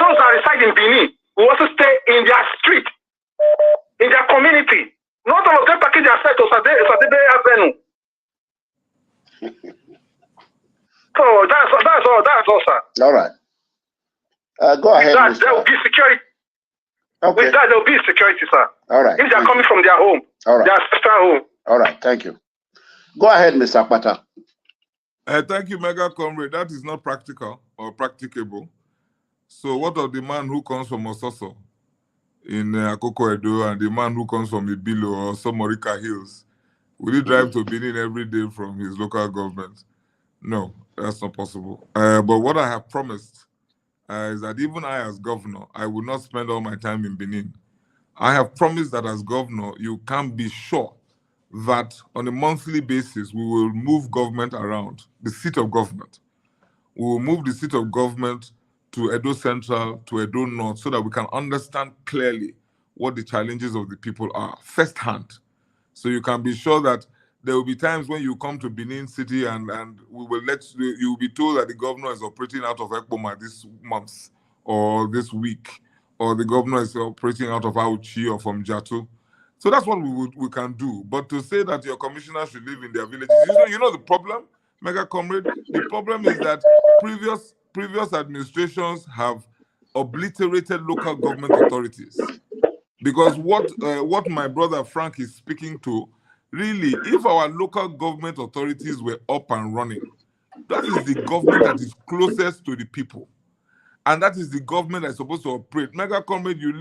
Those that reside in Benin will also stay in their street, in their community. Not all of them package themselves to Sadebe Avenue. So that's all, sir. All right. Go ahead. With that, there will be security. Okay. With that, there will be security, sir. All right. If they are coming from their home, all right, their ancestral home. All right. Thank you. Go ahead, Mr. Akpata. Thank you, MegaComrade. That is not practical or practicable. So what of the man who comes from Ososo in Akoko Edo and the man who comes from Ibilo or Somorika Hills? Will he drive to Benin every day from his local government? No, that's not possible. But what I have promised is that even I, as governor, I will not spend all my time in Benin. I have promised that as governor, you can be sure that on a monthly basis, we will move government around, the seat of government. We will move the seat of government to Edo Central, to Edo North, so that we can understand clearly what the challenges of the people are firsthand. So you can be sure that there will be times when you come to Benin City and we will you will be told that the governor is operating out of Ekpoma this month or this week, or the governor is operating out of Auchi or from Jatu. So that's what we can do. But to say that your commissioners should live in their villages, you know the problem, MegaComrade? The problem is that previous administrations have obliterated local government authorities. Because what my brother Frank is speaking to, really, if our local government authorities were up and running, that is the government that is closest to the people. And that is the government that is supposed to operate. MegaComrade, you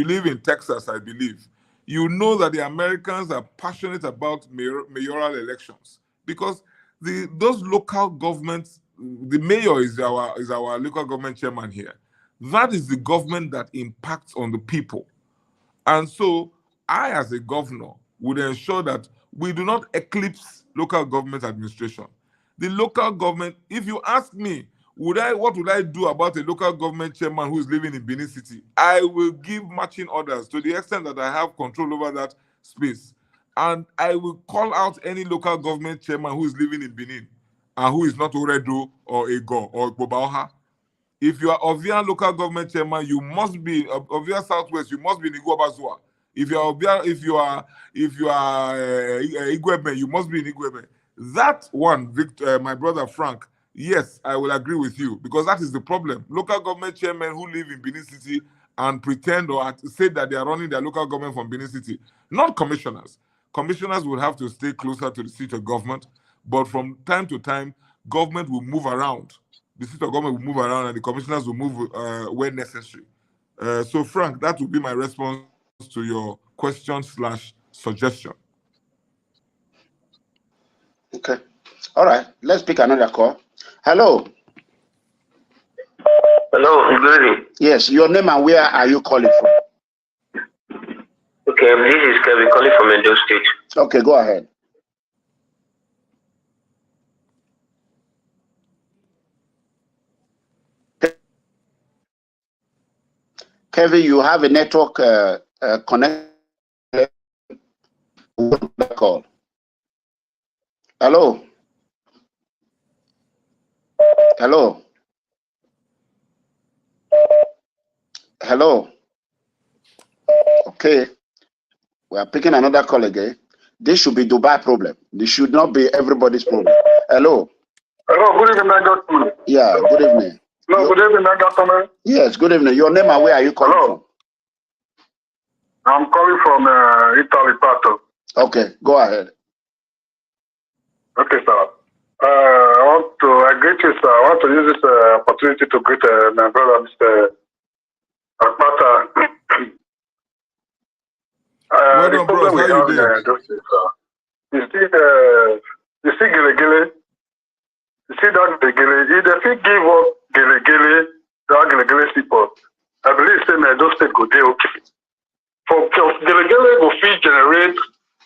live in Texas, I believe. You know that the Americans are passionate about mayoral elections because those local governments, the mayor is our local government chairman here. That is the government that impacts on the people. And so I, as a governor, would ensure that we do not eclipse local government administration. The local government, if you ask me, what would I do about a local government chairman who is living in Benin City? I will give marching orders to the extent that I have control over that space. And I will call out any local government chairman who is living in Benin and who is not Oredo or Ego or Bobaoha. If you are Ovia local government chairman, you must be Ovia Southwest. You must be in Igwebazua. If you are Igwebe, you must be in Igwebe. That one, my brother Frank. Yes, I will agree with you because that is the problem. Local government chairmen who live in Benin City and pretend or say that they are running their local government from Benin City, not commissioners. Commissioners will have to stay closer to the seat of government, but from time to time, government will move around. The seat of government will move around and the commissioners will move when necessary. So, Frank, that would be my response to your question/suggestion. Okay. All right. Let's pick another call. Hello. Hello, good evening. Yes, your name and where are you calling from? Okay, this is Kevin calling from Edo State. Okay, go ahead. Kevin, you have a network connect. Call. Hello. Hello. Hello. Okay. We are picking another call again. This should be Dubai problem. This should not be everybody's problem. Hello. Hello, good evening, MegaComrade. Yeah, good evening. No, good evening, MegaComrade. Yes, good evening. Your name and where are you calling from? I'm calling from Italy, Pato. Okay, go ahead. Okay, sir. I greet you, sir. I want to use this opportunity to greet my brother, Mr. Akpata. The problem we have you see Gelegele. You see that Gelegele. If they give up Gelegele, that Gelegele people, I believe Edo State go dey okay. For Gelegele go fit generate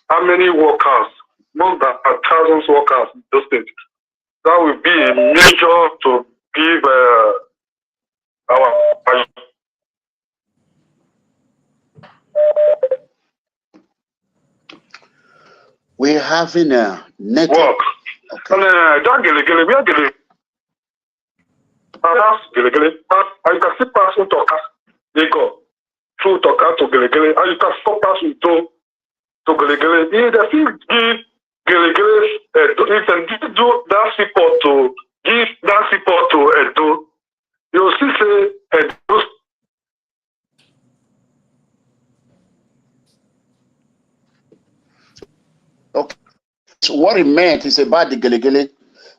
how many workers? More than 1,000 workers in Edo State. That will be a measure to give our We're having a network. Okay. And that Gelegele, we are Gelegele. That's Gelegele. And you can see person to us. They go through to us to Gelegele. And you can stop us to Gelegele. If they give Gelegele, if they do that support to give that support to Edo, you'll see say Edo. Okay. So what it meant is about the Gelegele.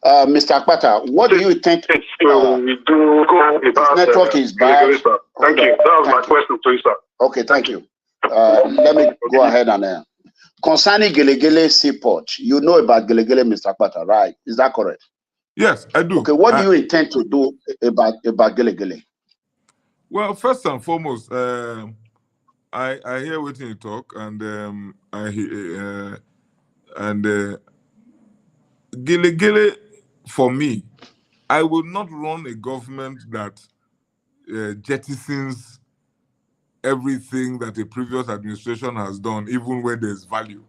Mr. Akpata, what do you think? We do go about network is bad. Thank you. That was my question to you, sir. Okay, thank you. Let me go ahead and concerning Gelegele seaport, you know about Gelegele, Mr. Akpata, right? Is that correct? Yes, I do. Okay, what do you intend to do about Gelegele? Well, first and foremost, I hear what you talk, and Gelegele, for me, I will not run a government that jettisons everything that a previous administration has done, even where there's value.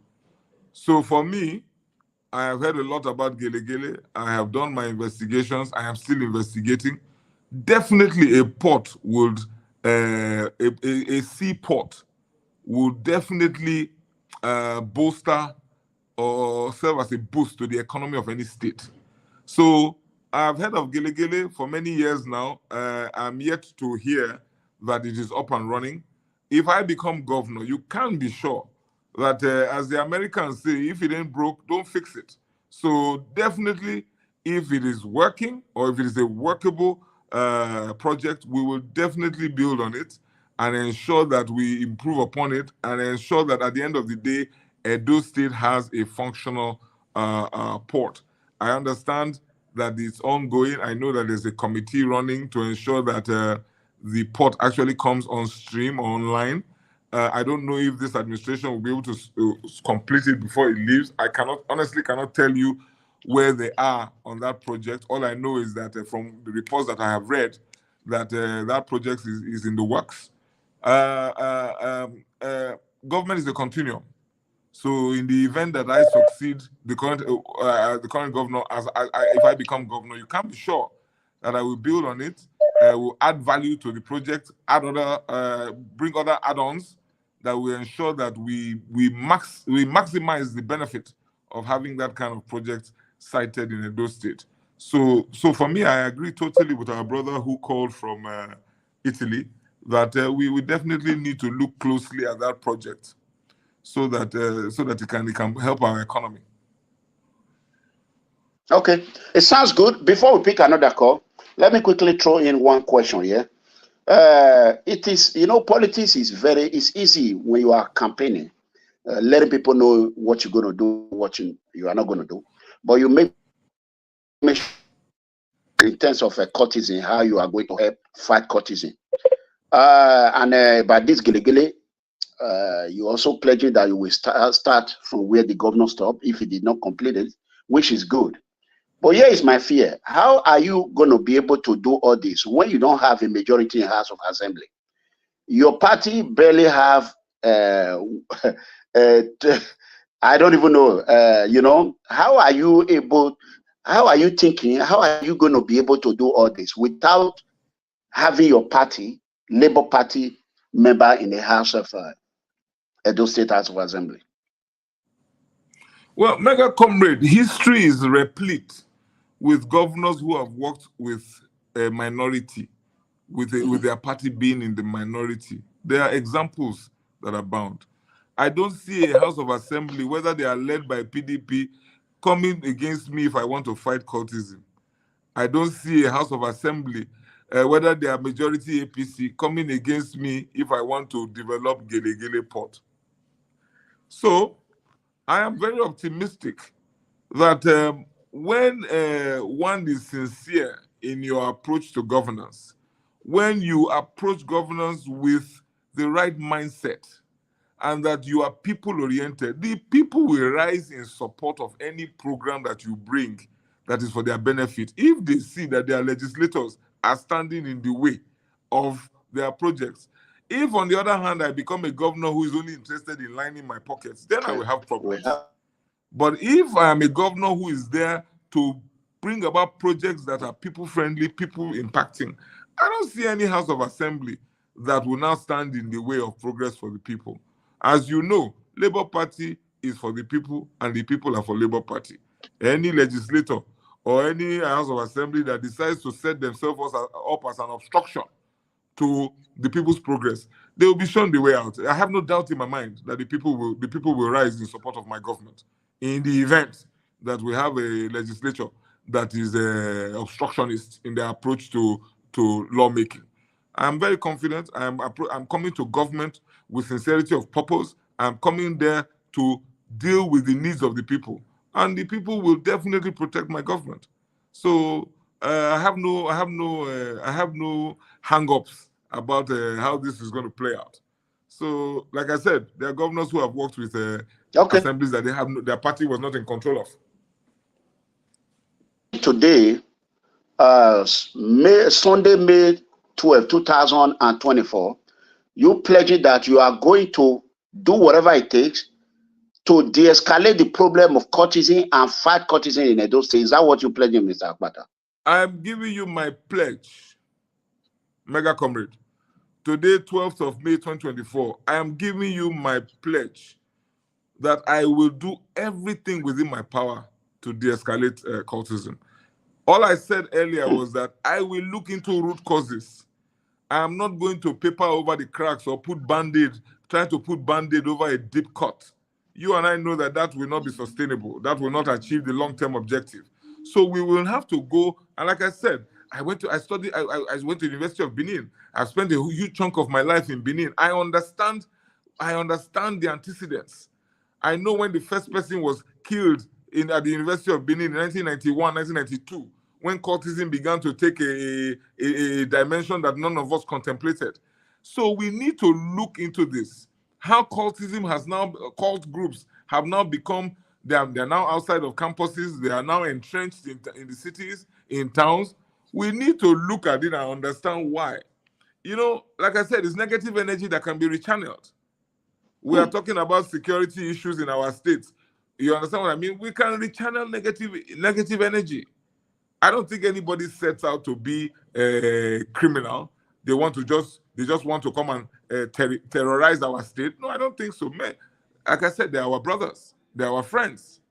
So for me, I have heard a lot about Gelegele. I have done my investigations. I am still investigating. Definitely a port would, a seaport would definitely bolster or serve as a boost to the economy of any state. So I've heard of Gelegele for many years now. I'm yet to hear that it is up and running. If I become governor, you can be sure that, as the Americans say, if it ain't broke, don't fix it. So definitely, if it is working or if it is a workable project, we will definitely build on it and ensure that we improve upon it and ensure that at the end of the day, Edo State has a functional port. I understand that it's ongoing. I know that there's a committee running to ensure that the port actually comes on stream or online. I don't know if this administration will be able to complete it before it leaves. I honestly cannot tell you where they are on that project. All I know is that from the reports that I have read, that that project is in the works. Government is a continuum. So in the event that I succeed, the current governor, if I become governor, you can be sure that I will build on it, will add value to the project, bring other add-ons that will ensure that we maximize the benefit of having that kind of project sited in Edo State. So for me, I agree totally with our brother who called from Italy that we definitely need to look closely at that project so that it can help our economy. Okay, it sounds good. Before we pick another call, let me quickly throw in one question here. It is, politics is it's easy when you are campaigning, letting people know what you're going to do, what you are not going to do. But you make sure in terms of cultism, how you are going to help fight cultism. And by this Gelegele, you also pledging that you will start from where the governor stopped if he did not complete it, which is good. But here is my fear. How are you going to be able to do all this when you don't have a majority in House of Assembly? your party barely have, I don't even know, you know, how are you thinking, how are you going to be able to do all this without having your party, Labour Party member in the House of Edo State House of Assembly? Well, MegaComrade, history is replete with governors who have worked with a minority, with their party being in the minority. There are examples that abound. I don't see a House of Assembly, whether they are led by PDP, coming against me if I want to fight cultism. I don't see a House of Assembly, whether they are majority APC, coming against me if I want to develop Gele Port. So I am very optimistic that when one is sincere in your approach to governance, when you approach governance with the right mindset, and that you are people-oriented, the people will rise in support of any program that you bring that is for their benefit. If they see that their legislators are standing in the way of their projects, if, on the other hand, I become a governor who is only interested in lining my pockets, then I will have problems. But if I am a governor who is there to bring about projects that are people-friendly, people-impacting, I don't see any House of Assembly that will now stand in the way of progress for the people. As you know, Labour Party is for the people, and the people are for Labour Party. Any legislator or any House of Assembly that decides to set themselves up as an obstruction to the people's progress, they will be shown the way out. I have no doubt in my mind that the people will rise in support of my government in the event that we have a legislature that is obstructionist in their approach to lawmaking. I'm very confident. I'm coming to government with sincerity of purpose. I'm coming there to deal with the needs of the people, and the people will definitely protect my government. So I have no hang-ups about how this is going to play out. So, like I said, there are governors who have worked with assemblies that their party was not in control of. Today, Sunday, May 12, 2024, you pledged that you are going to do whatever it takes to de-escalate the problem of cultism and fight cultism in Edo State. Is that what you pledged, Mr. Akpata? I am giving you my pledge, MegaComrade. Today, 12th of May 2024, I am giving you my pledge that I will do everything within my power to de-escalate cultism. All I said earlier was that I will look into root causes. I am not going to paper over the cracks or try to put band-aid over a deep cut. You and I know that that will not be sustainable. That will not achieve the long-term objective. So we will have to go, and like I said, I went to the University of Benin. I've spent a huge chunk of my life in Benin. I understand the antecedents. I know when the first person was killed at the University of Benin in 1991, 1992, when cultism began to take a dimension that none of us contemplated. So we need to look into this. How cultism has now, cult groups have now become, they're now outside of campuses, they are now entrenched in the cities, in towns. We need to look at it and understand why. You know, like I said, it's negative energy that can be rechanneled. We are talking about security issues in our states. You understand what I mean? We can rechannel negative energy. I don't think anybody sets out to be a criminal. They just want to come and terrorize our state. No, I don't think so. Man, like I said, they're our brothers. They're our friends.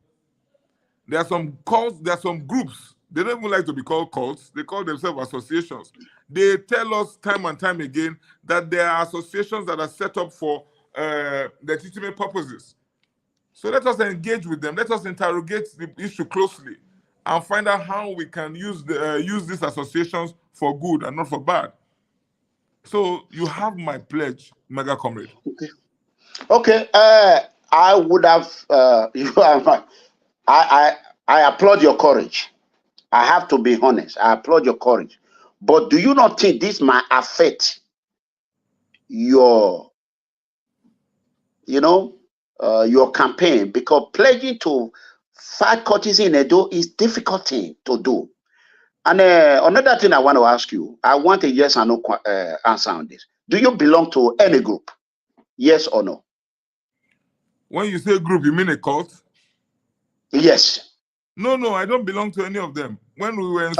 There are some cults, there are some groups. They don't even like to be called cults. They call themselves associations. They tell us time and time again that there are associations that are set up for legitimate purposes. So let us engage with them. Let us interrogate the issue closely and find out how we can use these associations for good and not for bad. So you have my pledge, MegaComrade. Okay. I would have. I applaud your courage. I have to be honest. I applaud your courage. But do you not think this might affect your campaign? Because pledging to fight cultism in Edo is difficult thing to do. And another thing I want to ask you, I want a yes or no answer on this. Do you belong to any group? Yes or no? When you say group, you mean a cult? Yes. No, I don't belong to any of them. When we were in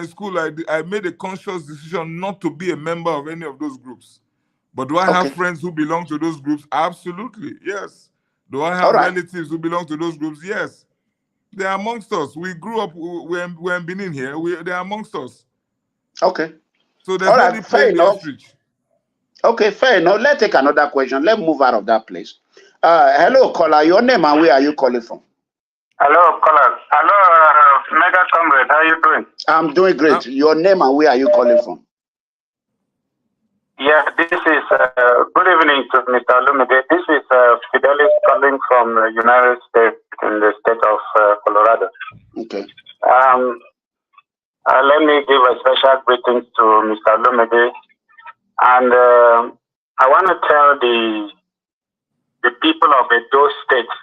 school, I made a conscious decision not to be a member of any of those groups. But do I have friends who belong to those groups? Absolutely, yes. Do I have relatives who belong to those groups? Yes. They're amongst us. We grew up, we're in Benin here. They're amongst us. Okay. So there's no need playing the ostrich. Okay, fair enough. Let's take another question. Let's move out of that place. Hello, caller. Your name and where are you calling from? Hello, caller. Hello, MegaComrade. How are you doing? I'm doing great. Your name and where are you calling from? Yeah, this is good evening to Mr. Olumide. This is Fidelis calling from the United States in the state of Colorado. Okay. Let me give a special greetings to Mr. Olumide. And I want to tell the people of Edo State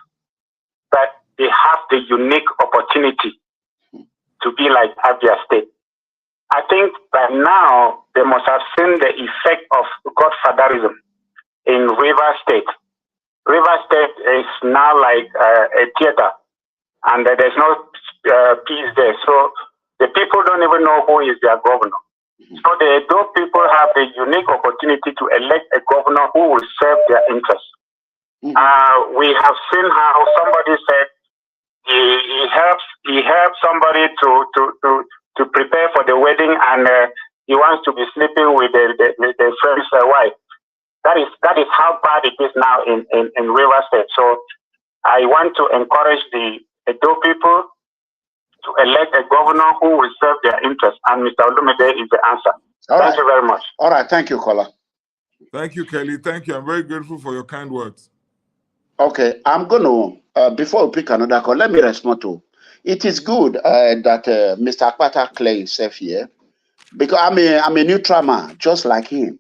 that they have the unique opportunity to be like Abia State. I think by now they must have seen the effect of Godfatherism in River State. River State is now like a theater, and there's no peace there. So the people don't even know who is their governor. So the Edo people have the unique opportunity to elect a governor who will serve their interests. We have seen how somebody said he helps somebody to prepare for the wedding, and he wants to be sleeping with the friend's wife. That is how bad it is now in River State. So I want to encourage the Edo people to elect a governor who will serve their interests, and Mr. Olumide is the answer. Thank you very much. All right, thank you, caller. Thank you, Kelly. Thank you. I'm very grateful for your kind words. Okay, I'm going to, before we pick another call, let me respond to. It is good that Mr. Akpata clear himself here, because I'm a neutral man, just like him.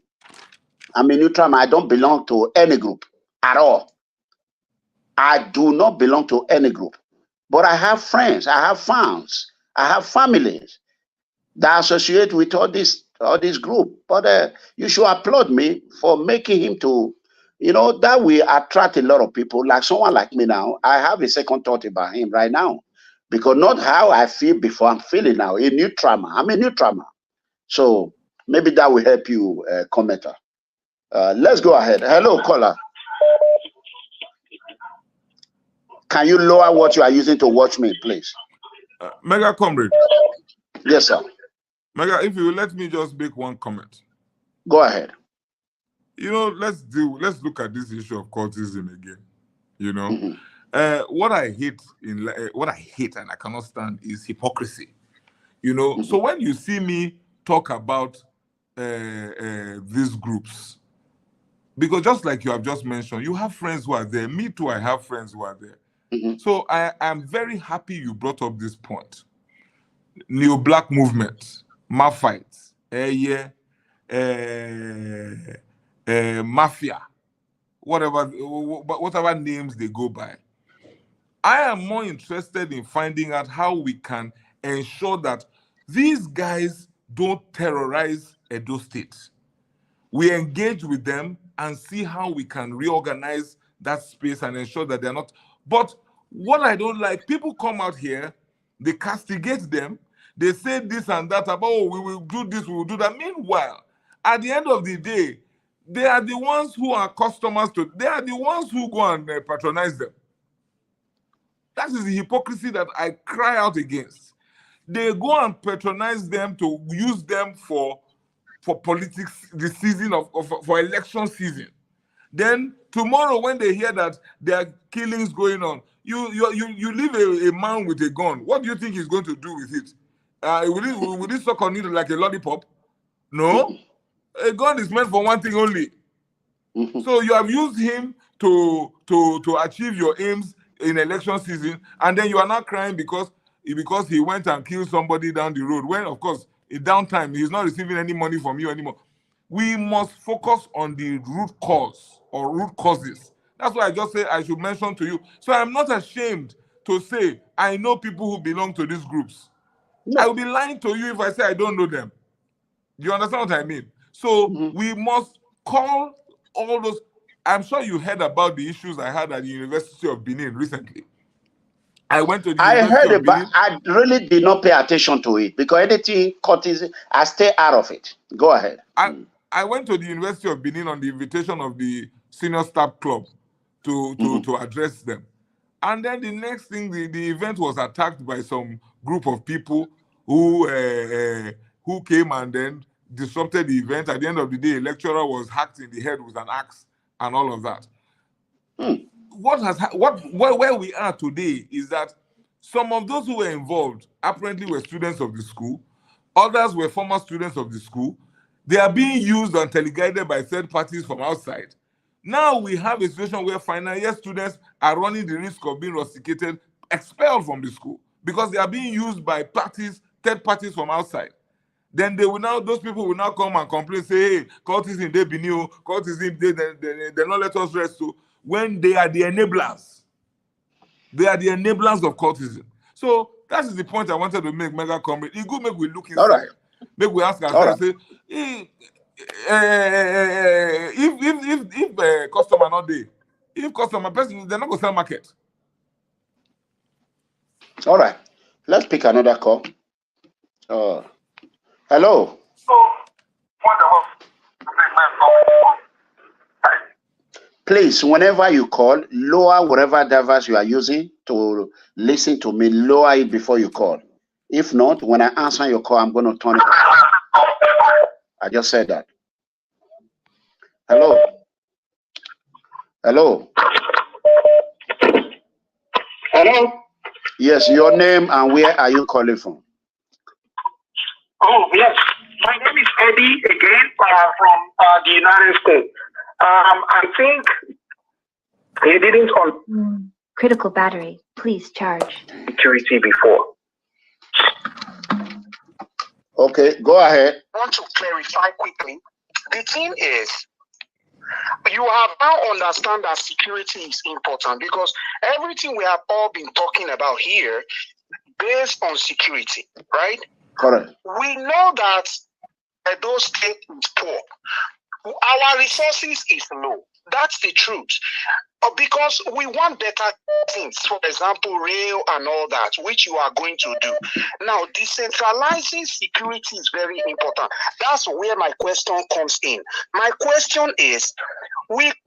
I'm a neutral man. I don't belong to any group at all. I do not belong to any group. But I have friends, I have fans, I have families that associate with all this group. But you should applaud me for making him to, that will attract a lot of people. Like someone like me now, I have a second thought about him right now, because not how I feel before I'm feeling now. A new trauma. I'm a new trauma. So maybe that will help you, commenter. Let's go ahead. Hello, caller. Can you lower what you are using to watch me, please? MegaComrade. Yes, sir. Mega, if you let me just make one comment. Go ahead. Let's look at this issue of cultism again. What I hate and I cannot stand is hypocrisy. So when you see me talk about these groups, because just like you have just mentioned, you have friends who are there. Me too, I have friends who are there. So I am very happy you brought up this point. Neo-Black movement, Mafites, Mafia, whatever names they go by. I am more interested in finding out how we can ensure that these guys don't terrorize Edo State. We engage with them and see how we can reorganize that space and ensure that they're not. But what I don't like, people come out here, they castigate them, they say this and that about, oh, we will do this, we will do that. Meanwhile, at the end of the day, they are the ones who are customers to, they are the ones who go and patronize them. That is the hypocrisy that I cry out against. They go and patronize them to use them for politics, the season for election season. Then tomorrow, when they hear that there are killings going on, you leave a man with a gun. What do you think he's going to do with it? Will he suck on it like a lollipop? No. A gun is meant for one thing only. So you have used him to achieve your aims in election season, and then you are not crying because he went and killed somebody down the road. When, of course, in downtime, he's not receiving any money from you anymore. We must focus on the root cause or root causes. That's why I just say I should mention to you. So I'm not ashamed to say I know people who belong to these groups. No. I will be lying to you if I say I don't know them. Do you understand what I mean? So we must call all those. I'm sure you heard about the issues I had at the University of Benin recently. I went to the University of Benin. But I really did not pay attention to it because anything cultism, I stay out of it. Go ahead. I went to the University of Benin on the invitation of the Senior Staff Club to address them. And then the next thing, the event was attacked by some group of people who came and then disrupted the event. At the end of the day, a lecturer was hacked in the head with an axe and all of that. Where we are today is that some of those who were involved apparently were students of the school. Others were former students of the school. They are being used and teleguided by third parties from outside. Now we have a situation where final year students are running the risk of being rusticated, expelled from the school because they are being used by third parties from outside. Then those people will now come and complain, say, hey, cultism, they be new, cultism, they not let us rest. So when they are the enablers, they are the enablers of cultism. So that is the point I wanted to make, MegaComrade. It good make we look inside. All right. Make we ask ourselves, say, if customer not there, if customer person, they're not going to sell market. All right. Let's pick another call. Hello. Please, whenever you call, lower whatever device you are using to listen to me. Lower it before you call. If not, when I answer your call, I'm going to turn it off. I just said that. Hello. Hello. Hello. Yes, your name and where are you calling from? Oh, yes. My name is Eddie again from the United States. I think he didn't on critical battery. Please charge. Security before. Okay, go ahead. I want to clarify quickly. The thing is, you have now understand that security is important because everything we have all been talking about here based on security, right? Correct. We know that Edo State is poor. Our resources is low. That's the truth. Because we want better things, for example, rail and all that, which you are going to do. Now, decentralizing security is very important. That's where my question comes in. My question is,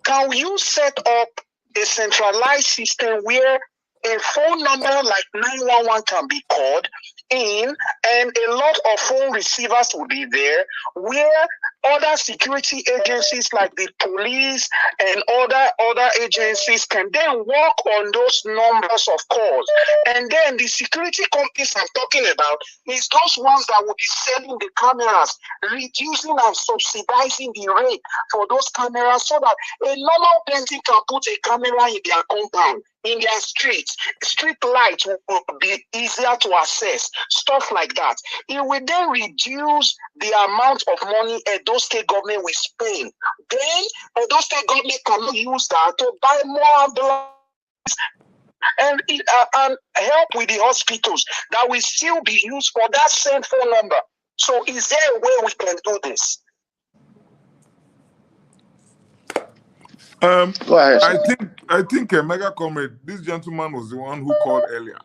can you set up a centralized system where a phone number like 911 can be called in and a lot of phone receivers will be there where other security agencies like the police and other agencies can then work on those numbers of calls. And then the security companies I'm talking about is those ones that will be selling the cameras, reducing and subsidizing the rate for those cameras so that a normal person can put a camera in their compound, in their streets. Street lights will be easier to access, stuff like that. It will then reduce the amount of money Edo State government will spend. Then Edo State government cannot use that to buy more ambulance and help with the hospitals that will still be used for that same phone number. So is there a way we can do this? Go ahead. I think MegaComrade, this gentleman was the one who called earlier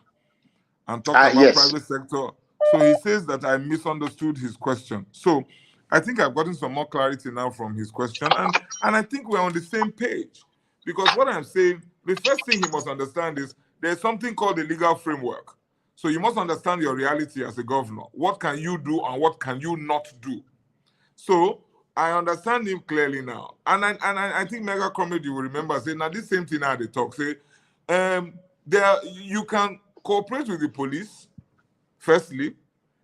and talked about private sector. So he says that I misunderstood his question. So I think I've gotten some more clarity now from his question, and I think we're on the same page. Because what I'm saying, the first thing he must understand is there's something called the legal framework. So you must understand your reality as a governor. What can you do and what can you not do? So I understand him clearly now. And I think MegaComrade, you will remember, saying, now this same thing now they talk, say, you can cooperate with the police, firstly,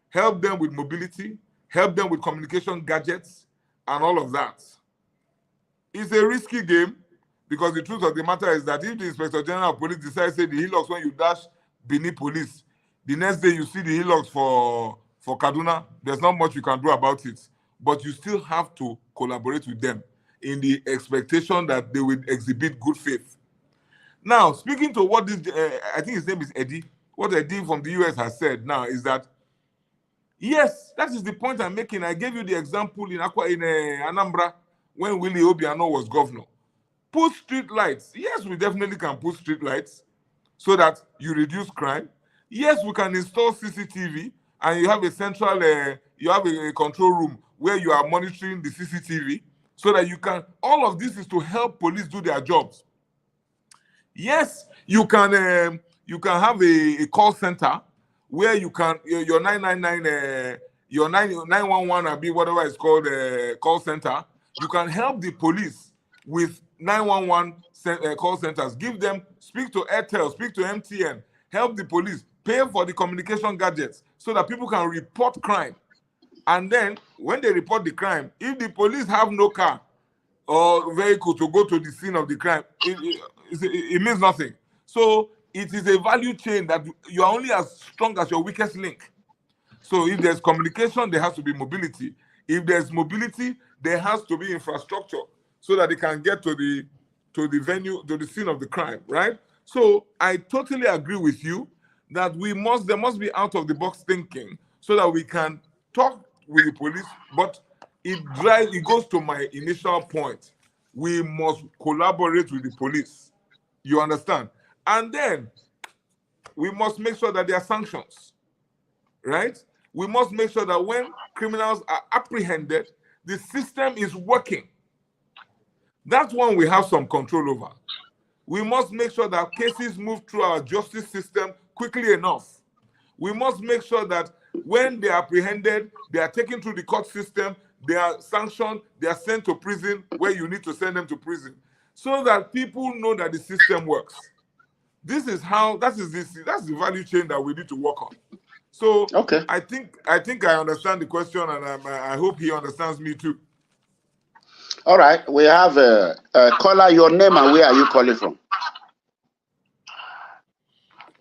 help them with mobility, help them with communication gadgets, and all of that. It's a risky game, because the truth of the matter is that if the Inspector General of Police decides, say, the hillocks when you dash Benin police, the next day you see the hillocks for Kaduna, there's not much you can do about it. But you still have to collaborate with them in the expectation that they will exhibit good faith. Now, speaking to what this, I think his name is Eddie, what Eddie from the US has said now is that Yes, that is the point I'm making. I gave you the example in Anambra when Willie Obiano was governor. Put street lights. Yes, we definitely can put street lights so that you reduce crime. Yes, we can install CCTV and you have a central, you have a control room where you are monitoring the CCTV so that you can, all of this is to help police do their jobs. Yes, you can have a call center where you can, your 999, your 911 or be whatever it's called, call center, you can help the police with 911 call centers. Give them, speak to Airtel, speak to MTN, help the police, pay for the communication gadgets so that people can report crime. And then when they report the crime, if the police have no car or vehicle to go to the scene of the crime, it means nothing. So it is a value chain that you are only as strong as your weakest link. So if there's communication, there has to be mobility. If there's mobility, there has to be infrastructure so that they can get to the venue, to the scene of the crime, right? So I totally agree with you that there must be out of the box thinking so that we can talk with the police, but it goes to my initial point. We must collaborate with the police. You understand? And then we must make sure that there are sanctions, right? We must make sure that when criminals are apprehended, the system is working. That's one we have some control over. We must make sure that cases move through our justice system quickly enough. We must make sure that when they are apprehended, they are taken through the court system, they are sanctioned, they are sent to prison where you need to send them to prison, so that people know that the system works. That's the value chain that we need to work on. So okay. I think I understand the question, and I hope he understands me too. All right, we have a caller. Your name and where are you calling from?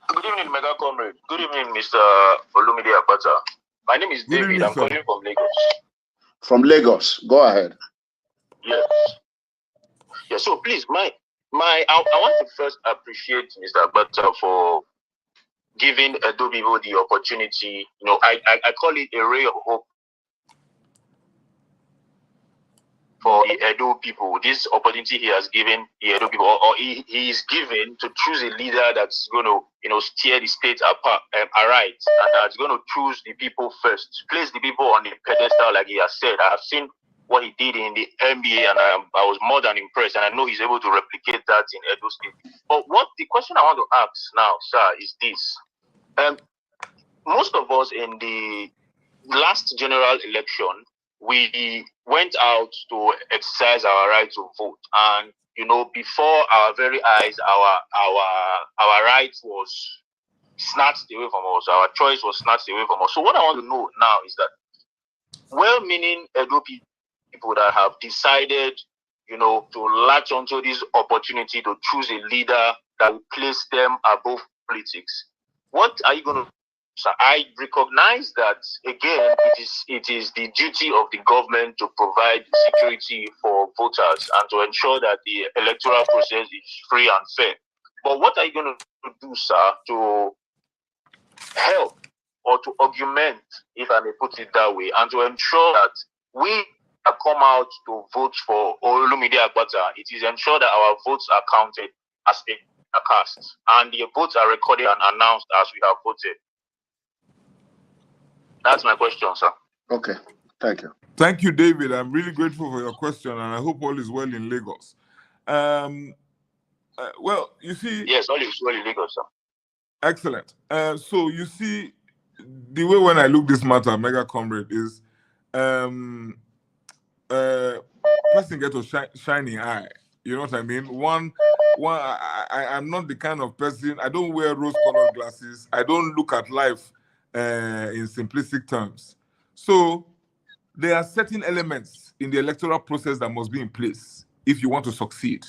Good evening, MegaComrade. Good evening, Mr. Olumide Akpata. My name is David. I'm calling from Lagos. From Lagos. Go ahead. Yes. Yeah. So please, I want to first appreciate Mr. Akpata for giving Edo people the opportunity. You know, I call it a ray of hope for the Edo people. This opportunity he has given the Edo people, or he is given to choose a leader that's going to, steer the state aright, and that's going to choose the people first, place the people on the pedestal, like he has said. I have seen what he did in the NBA, and I was more than impressed, and I know he's able to replicate that in Edo State. But the question I want to ask now, sir, is this. Most of us in the last general election, we went out to exercise our right to vote, and before our very eyes, our right was snatched away from us. Our choice was snatched away from us. So what I want to know now is that, well-meaning Edo people that have decided, to latch onto this opportunity to choose a leader that will place them above politics, what are you going to? So I recognize that, again, it is the duty of the government to provide security for voters and to ensure that the electoral process is free and fair. But what are you going to do, sir, to help or to augment, if I may put it that way, and to ensure that we come out to vote for Olumide Akpata, it is ensure that our votes are counted as a cast and the votes are recorded and announced as we have voted. That's my question, sir. Okay, thank you. Thank you, David. I'm really grateful for your question, and I hope all is well in Lagos. Well, you see... Yes, all is well in Lagos, sir. Excellent. So, you see, the way when I look this matter, MegaComrade, is person get a shiny eye. You know what I mean? I'm not the kind of person, I don't wear rose-colored glasses. I don't look at life in simplistic terms. So there are certain elements in the electoral process that must be in place if you want to succeed.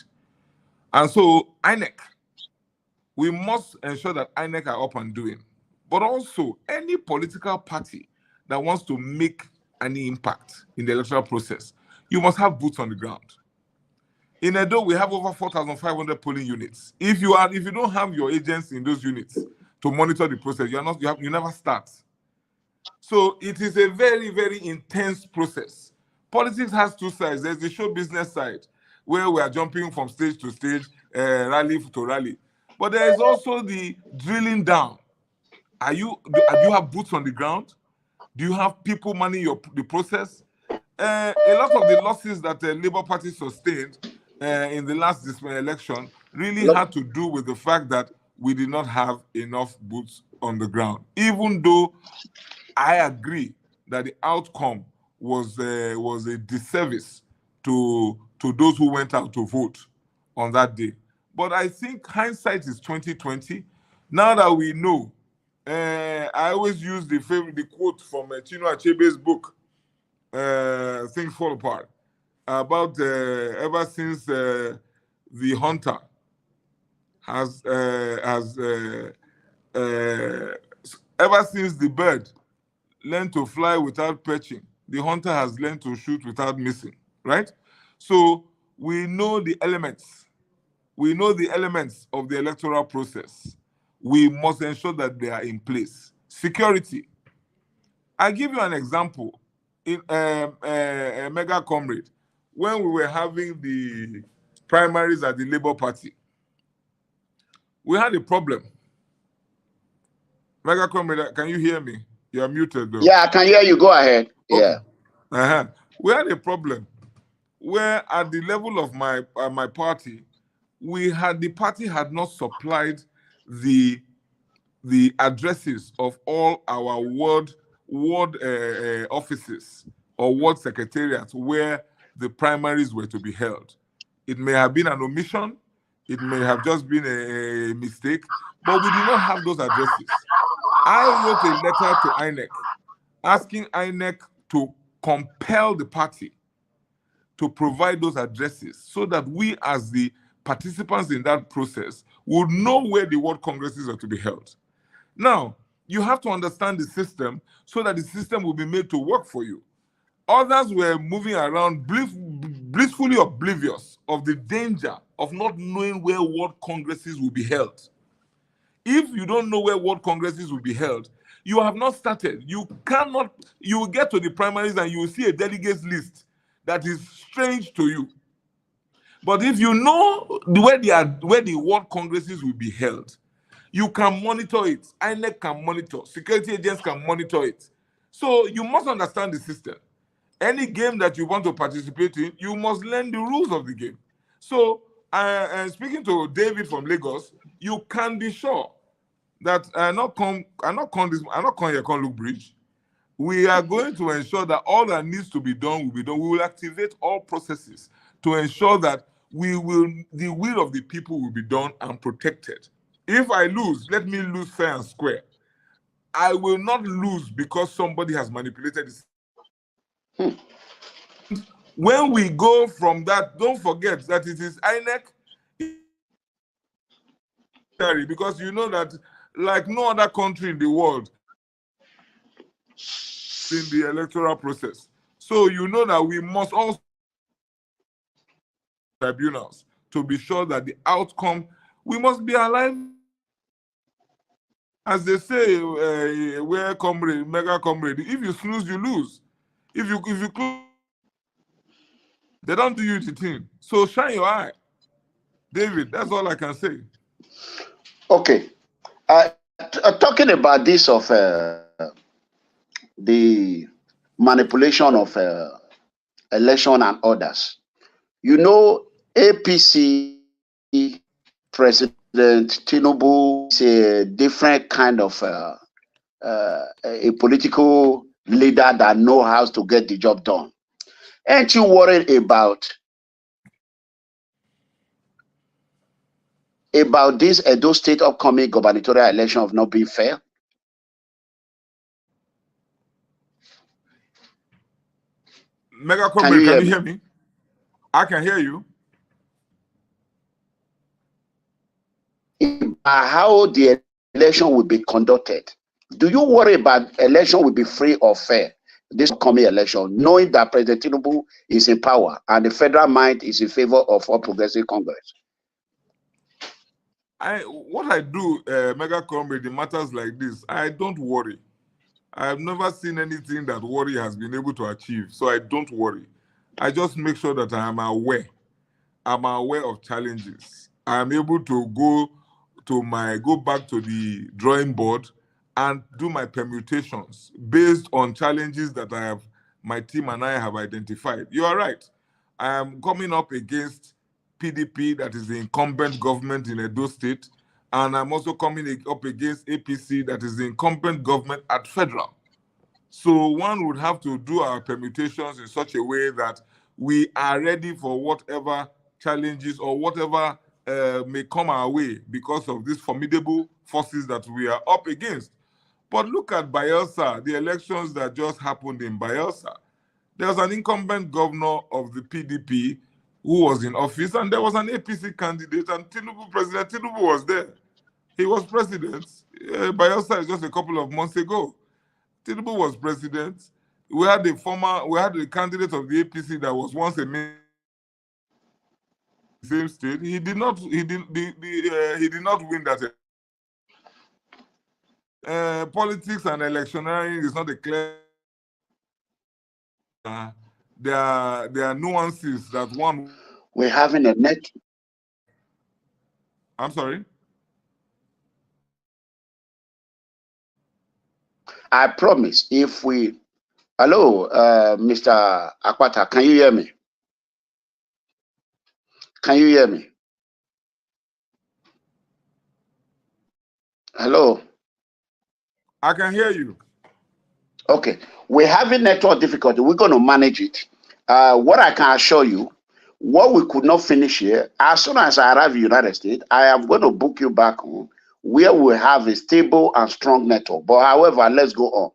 And so INEC, we must ensure that INEC are up and doing. But also any political party that wants to make any impact in the electoral process, you must have boots on the ground. In Edo, we have over 4,500 polling units. If you don't have your agents in those units to monitor the process, you never start. So it is a very, very intense process. Politics has two sides. There's the show business side, where we are jumping from stage to stage, rally to rally. But there is also the drilling down. Do you have boots on the ground? Do you have people manning the process? A lot of the losses that the Labour Party sustained in the last election really had to do with the fact that we did not have enough boots on the ground. Even though I agree that the outcome was a disservice to those who went out to vote on that day. But I think hindsight is 2020. Now that we know, I always use the quote from Chinua Achebe's book, Things Fall Apart, about ever since the hunter has ever since the bird learned to fly without perching, the hunter has learned to shoot without missing, right? So we know the elements. We know the elements of the electoral process. We must ensure that they are in place. Security. I'll give you an example. In MegaComrade, when we were having the primaries at the Labour Party, we had a problem. MegaComrade, can you hear me? You are muted though. Yeah, I can hear you. Go ahead. Okay. Yeah. We had a problem where at the level of my party, the party had not supplied the addresses of all our ward offices or ward secretariats where the primaries were to be held. It may have been an omission, it may have just been a mistake, but we did not have those addresses. I wrote a letter to INEC asking INEC to compel the party to provide those addresses so that we as the participants in that process would know where the ward congresses are to be held. Now, you have to understand the system so that the system will be made to work for you. Others were moving around blissfully oblivious of the danger of not knowing where ward congresses will be held. If you don't know where ward congresses will be held, you have not started. You will get to the primaries and you will see a delegates list that is strange to you. But if you know where the ward congresses will be held, you can monitor it. INEC can monitor. Security agents can monitor it. So you must understand the system. Any game that you want to participate in, you must learn the rules of the game. So, speaking to David from Lagos, you can be sure that I not come here, Luke Bridge. We are going to ensure that all that needs to be done will be done. We will activate all processes to ensure that the will of the people will be done and protected. If I lose, let me lose fair and square. I will not lose because somebody has manipulated this. When we go from that, don't forget that it is INEC, because you know that like no other country in the world in the electoral process. So you know that we must also tribunals to be sure that the outcome, we must be alive. As they say, where comrade, MegaComrade, if you snooze, you lose. If you they don't do you the thing. So shine your eye. David, that's all I can say. Okay. Talking about this of the manipulation of election and others, you know, APC President Tinubu is a different kind of a political leader that knows how to get the job done. Ain't you worried about this Edo State upcoming gubernatorial election of not being fair? MegaComrade, can you hear me? I can hear you. How the election will be conducted. Do you worry about election will be free or fair? This upcoming election, knowing that President Tinubu is in power and the federal mind is in favor of All Progressive Congress? What I do, MegaComrade, in matters like this, I don't worry. I have never seen anything that worry has been able to achieve, so I don't worry. I just make sure that I am aware. I'm aware of challenges. I am able to go back to the drawing board and do my permutations based on challenges that my team and I have identified. You are right. I am coming up against PDP, that is the incumbent government in Edo State, and I'm also coming up against APC, that is the incumbent government at federal. So one would have to do our permutations in such a way that we are ready for whatever challenges or whatever may come our way because of these formidable forces that we are up against. But look at Bayelsa, the elections that just happened in Bayelsa. There was an incumbent governor of the PDP who was in office, and there was an APC candidate, and President Tinubu was there. He was president. Bayelsa is just a couple of months ago. Tinubu was president. We had the candidate of the APC that was once a minister in the same state. He did not win that. Politics and electioneering is not a clear. There are nuances that one. We're having a net. I'm sorry. I promise if we. Hello, Mr. Akpata, can you hear me? Can you hear me? Hello. I can hear you. Okay, we're having network difficulty. We're going to manage it. What I can assure you, what we could not finish here, as soon as I arrive in the United States, I am going to book you back home where we have a stable and strong network. But however, let's go on.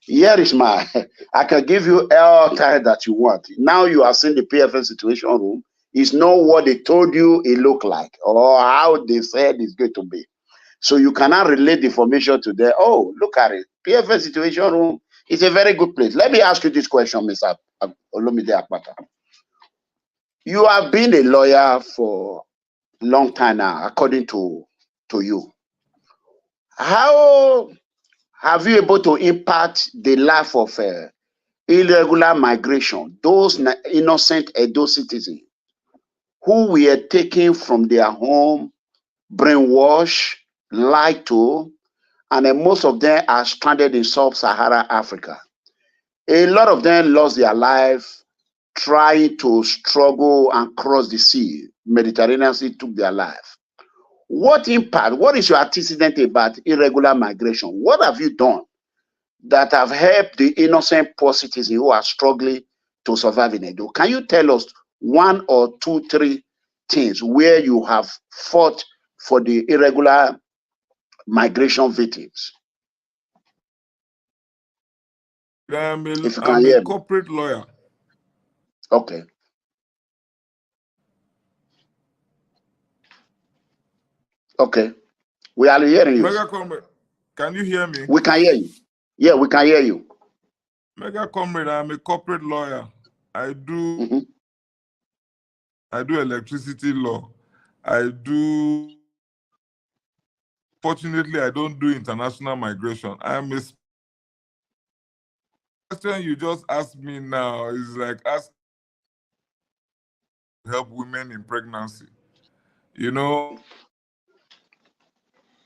Here is my, I can give you all time that you want. Now you have seen the PFN situation room. It's not what they told you it looked like or how they said it's going to be. So you cannot relate the information to them. Oh, look at it. PFN situation room is a very good place. Let me ask you this question, Mr. Olumide Akpata. You have been a lawyer for a long time now, according to you. How have you able to impact the life of irregular migration, those innocent Edo citizens who were taken from their home, brainwashed, lied to, and most of them are stranded in sub-Saharan Africa? A lot of them lost their life trying to struggle and cross the sea. Mediterranean Sea took their life. What impact, what is your antecedent about irregular migration? What have you done that have helped the innocent poor citizens who are struggling to survive in Edo? Can you tell us 1 or 2, 3 things where you have fought for the irregular migration victims? I'm a corporate lawyer. Okay. Okay. We are hearing you. MegaComrade, can you hear me? We can hear you. Yeah, we can hear you. MegaComrade, I'm a corporate lawyer. I do electricity law. Fortunately, I don't do international migration. The question you just asked me now is like asking to help women in pregnancy. You know,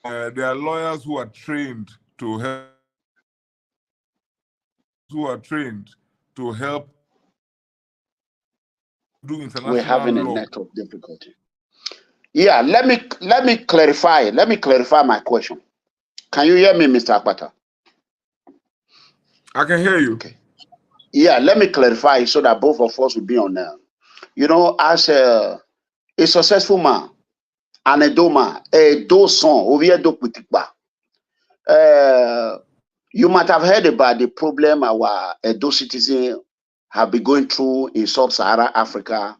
there are lawyers who are trained to help. Do international law. We're having a network difficulty. Yeah, let me clarify. Let me clarify my question. Can you hear me, Mr. Akpata? I can hear you. Okay. Yeah, let me clarify so that both of us will be on there. You know, as a successful man, an Edo man, Edo son, Oviedo Putikba, you might have heard about the problem our Edo citizens have been going through in sub-Saharan Africa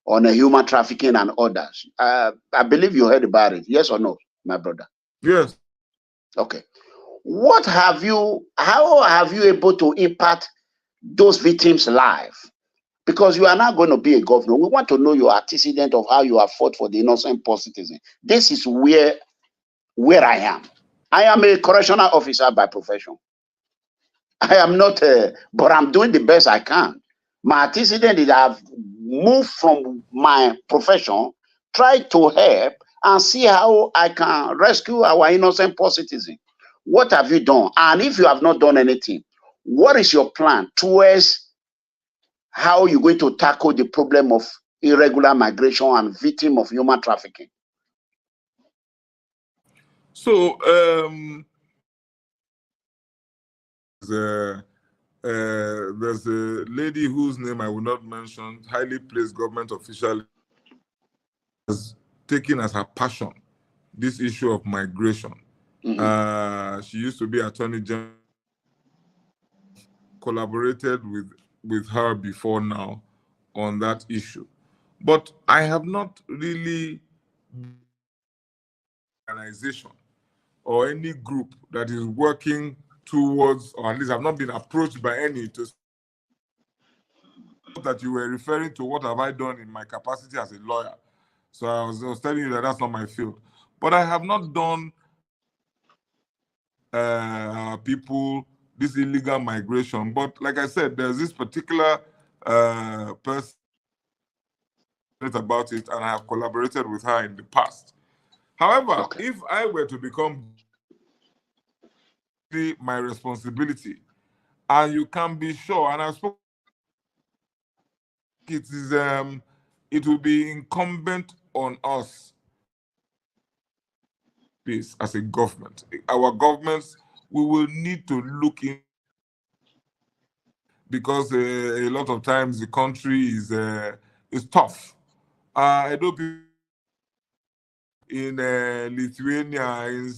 on a human trafficking and others. I believe you heard about it. Yes or no, my brother? Yes. Okay. How have you able to impact those victims' life? Because you are not going to be a governor. We want to know your antecedent of how you have fought for the innocent poor citizen. This is where I am. I am a correctional officer by profession. I am not, but I'm doing the best I can. My antecedent is I've moved from my profession, tried to help and see how I can rescue our innocent poor citizens. What have you done? And if you have not done anything, what is your plan towards how you're going to tackle the problem of irregular migration and victim of human trafficking? So, there's a lady whose name I will not mention, highly placed government official, has taken as her passion this issue of migration. She used to be Attorney General, collaborated with her before now on that issue. But I have not really organization or any group that is working towards, or at least I've not been approached by any to that you were referring to what have I done in my capacity as a lawyer. So I was telling you that that's not my field. But I have not done people this illegal migration. But like I said, there's this particular person about it, and I have collaborated with her in the past. However, if I were to become my responsibility, and you can be sure, and I've spoken, it will be incumbent on us as a government. Our governments, we will need to look in, because a lot of times the country is tough. I know people in Lithuania, in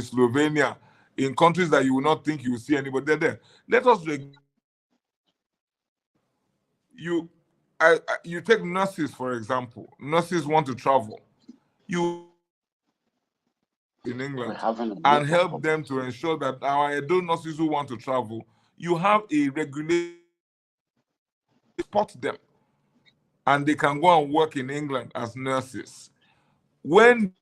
Slovenia, in countries that you will not think you will see anybody, they're there. Let us you take nurses, for example. Nurses want to travel. You in England and help them to ensure that our Edo nurses who want to travel, you have a regulation, spot them, and they can go and work in England as nurses. When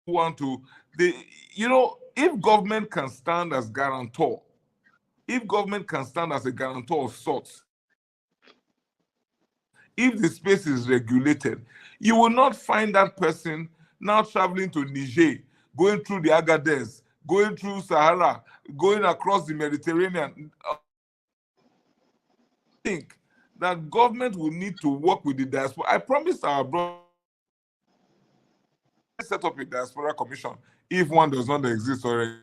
you want to, if government can stand as guarantor, if government can stand as a guarantor of sorts, if the space is regulated, you will not find that person now traveling to Niger, going through the Agadez, going through Sahara, going across the Mediterranean. I think that government will need to work with the diaspora. I promised our brother set up a diaspora commission if one does not exist already.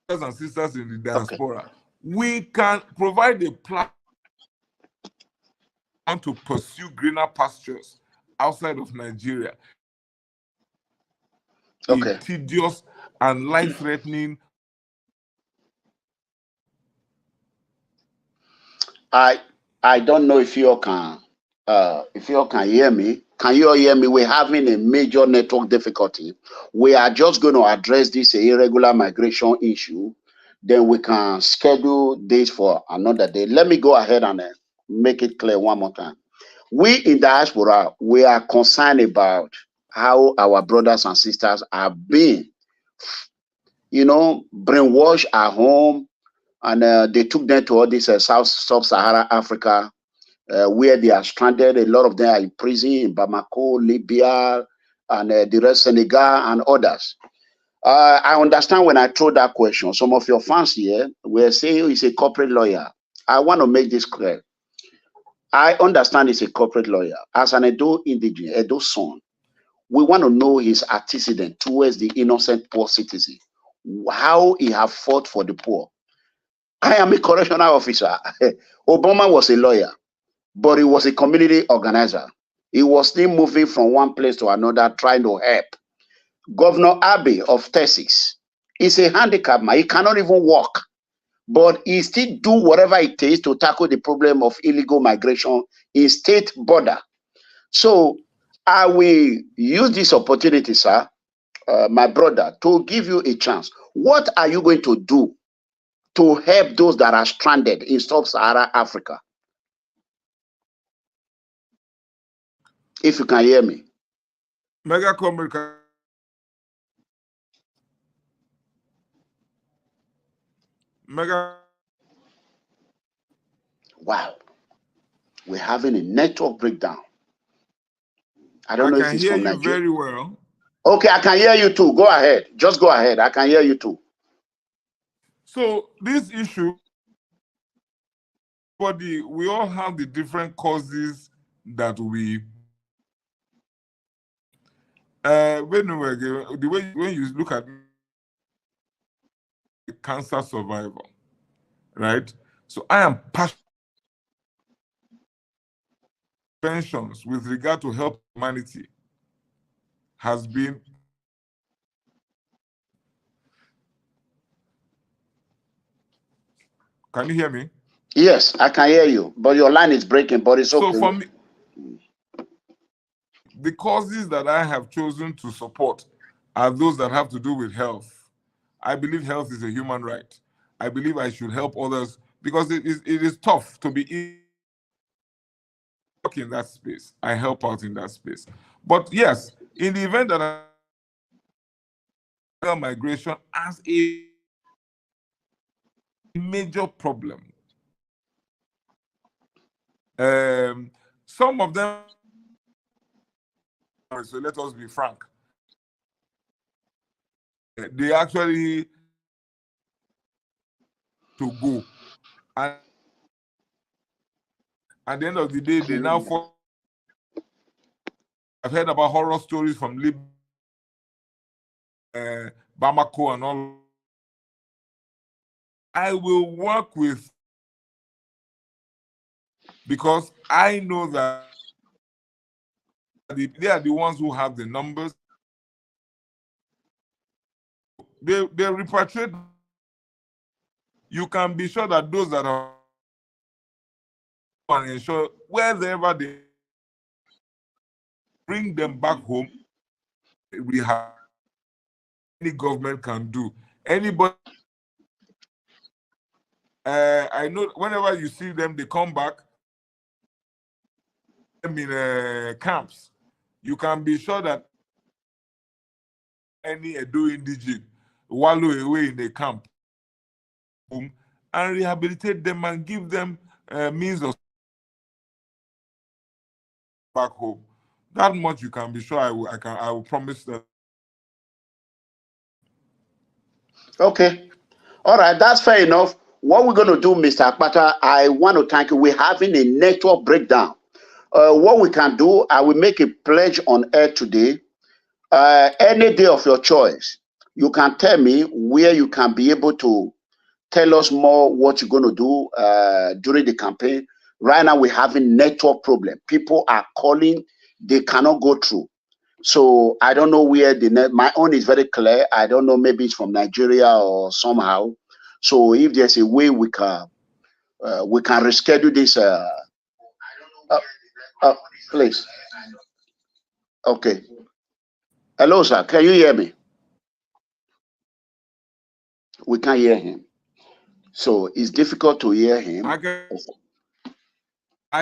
Brothers and sisters in the diaspora, we can provide a platform to pursue greener pastures outside of Nigeria. A tedious and life-threatening. I don't know if you all can hear me. Can you all hear me? We're having a major network difficulty. We are just going to address this irregular migration issue. Then we can schedule this for another day. Let me go ahead and make it clear one more time. We in diaspora, we are concerned about how our brothers and sisters are being, brainwashed at home, and they took them to all this sub-Saharan Africa, where they are stranded. A lot of them are in prison in Bamako, Libya, and the rest, Senegal, and others. I understand when I throw that question, some of your fans here will say he's a corporate lawyer. I want to make this clear. I understand he's a corporate lawyer. As an Edo indigenous, Edo son, we want to know his antecedent towards the innocent poor citizen, how he have fought for the poor. I am a correctional officer. Obama was a lawyer, but he was a community organizer. He was still moving from one place to another, trying to help. Governor Abbey of Texas is a handicapped man. He cannot even walk, but he still do whatever it takes to tackle the problem of illegal migration in state border. So I will use this opportunity, sir, my brother, to give you a chance. What are you going to do to help those that are stranded in sub-Saharan Africa? If you can hear me. MegaComrade. Mega. Wow. We're having a network breakdown. I don't know if can it's hear from you Nigeria. very well. Okay, I can hear you too. Go ahead. Just go ahead. I can hear you too. So this issue, we all have the different causes that we when you look at cancer survivor, right? So I am passionate pensions with regard to help humanity has been Can you hear me? Yes, I can hear you, but your line is breaking, but it's okay. So for me, the causes that I have chosen to support are those that have to do with health. I believe health is a human right. I believe I should help others because it is tough to be in that space. I help out in that space. But yes, in the event that migration as a major problem, some of them, so let us be frank, they actually to go. And at the end of the day, they now fall. I've heard about horror stories from Bamako and all. I will work with, because I know that they are the ones who have the numbers. They repatriate. You can be sure that those that are and ensure wherever they bring them back home, we have any government can do. Anybody, I know whenever you see them, they come back. Them in camps. You can be sure that any Edo indigene wallow away in a camp and rehabilitate them and give them means of back home. That much you can be sure I will promise that. Okay. All right, that's fair enough. What we're going to do, Mr. Akpata, I want to thank you. We're having a network breakdown. What we can do, I will make a pledge on air today. Any day of your choice, you can tell me where you can be able to tell us more what you're going to do during the campaign. Right now, we're having network problem. People are calling, they cannot go through. So I don't know where my own is very clear. I don't know, maybe it's from Nigeria or somehow. So if there's a way we can reschedule this. Please. Okay. Hello, sir. Can you hear me? We can't hear him. So it's difficult to hear him. I can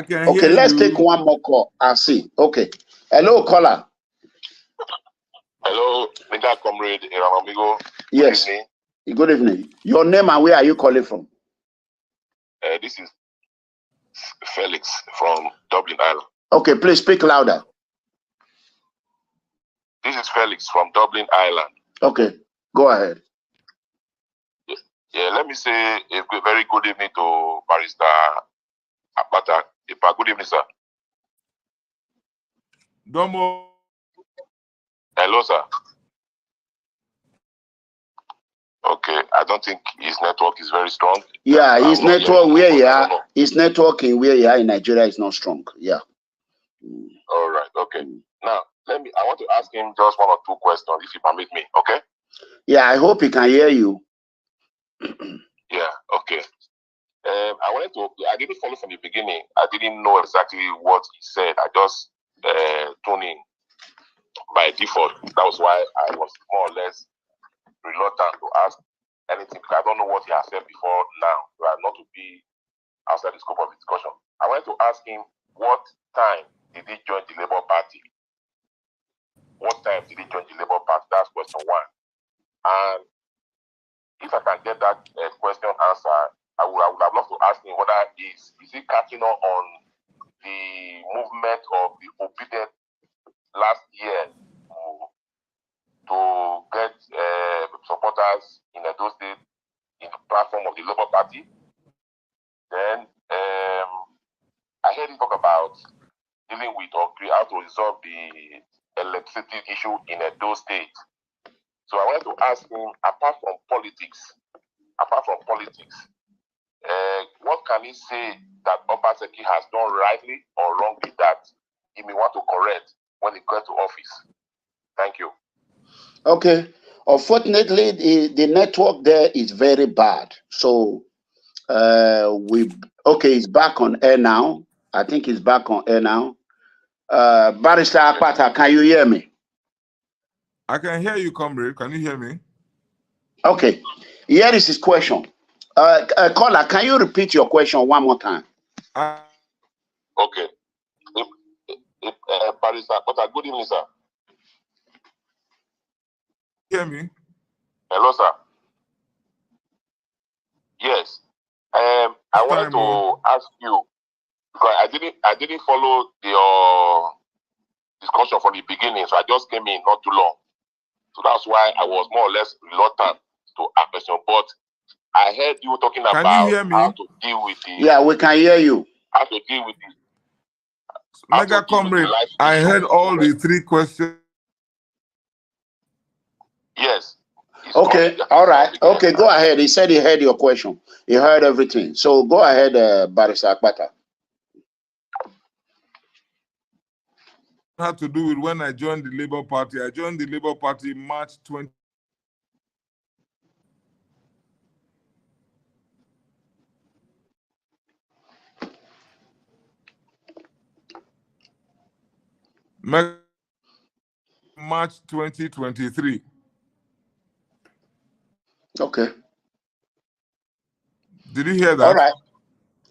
hear okay, let's you. take one more call. I'll see. Okay. Hello, caller. Hello, MegaComrade, Eranomigho. Yes. Good evening. Good evening. Your name and where are you calling from? This is Felix from Dublin, Ireland. Okay, please speak louder. This is Felix from Dublin, Ireland. Okay, go ahead. Yeah, let me say a very good evening to Barrister Akpata. Good evening, sir. Domo. Hello, sir. Okay, I don't think his network is very strong. Yeah, his network where you are, his networking where you are in Nigeria is not strong. Yeah. All right. Okay. Now, I want to ask him just one or two questions, if you permit me. Okay. Yeah, I hope he can hear you. Yeah. Okay. I didn't follow from the beginning. I didn't know exactly what he said. I just tuned in by default. That was why I was more or less reluctant to ask anything, because I don't know what he has said before now. So not to be outside the scope of the discussion. I wanted to ask him, what time did he join the Labour Party? What time did he join the Labour Party? That's question one. And if I can get that question answered, I would have loved to ask him whether is he catching on the movement of the obedient last year to get supporters in Edo State in the platform of the Labour Party. Then I heard him talk about dealing with or how to resolve the electricity issue in Edo State. So I wanted to ask him, apart from politics, what can he say that Obaseki has done rightly or wrongly that he may want to correct when he gets to office? Thank you. Okay. Unfortunately, the network there is very bad. So it's back on air now. I think it's back on air now. Barrister Akpata, can you hear me? I can hear you, comrade. Can you hear me? Okay. Here is his question. Caller, can you repeat your question one more time? Okay. Barrister Akpata, good evening, sir. Hear me? Hello, sir. Yes. I wanted to ask you, because I didn't follow your discussion from the beginning, so I just came in not too long. So that's why I was more or less reluctant to ask question. But I heard you talking about how to deal with the... Yeah, we can hear you. How to deal with the... MegaComrade, I heard all the three questions. Yes. Okay, all right. Okay, go ahead. He said he heard your question. He heard everything. So go ahead, Barrister Akpata. Had to do with when I joined the Labour Party. I joined the Labour Party March 20. March 2023. Okay. Did you hear that? All right.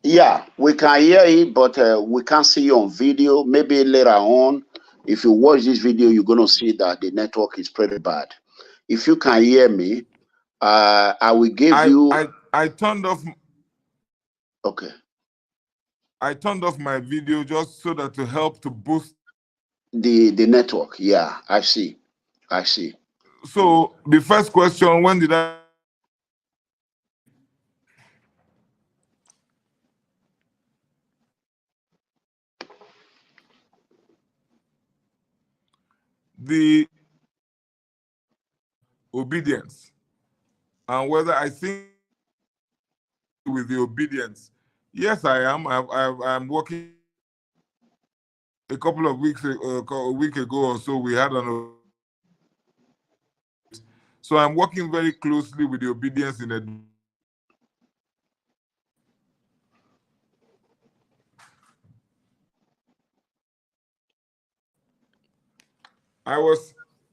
Yeah, we can hear it, but we can't see you on video. Maybe later on, if you watch this video, you're going to see that the network is pretty bad. If you can hear me, I will give you... I turned off... Okay. I turned off my video just so that to help to boost... The network. Yeah, I see. I see. So the first question, when did I... The obedience and whether I think with the obedience. Yes, I am. I'm working. A couple of weeks, a week ago or so, we had an... So I'm working very closely with the obedience in Edegbe.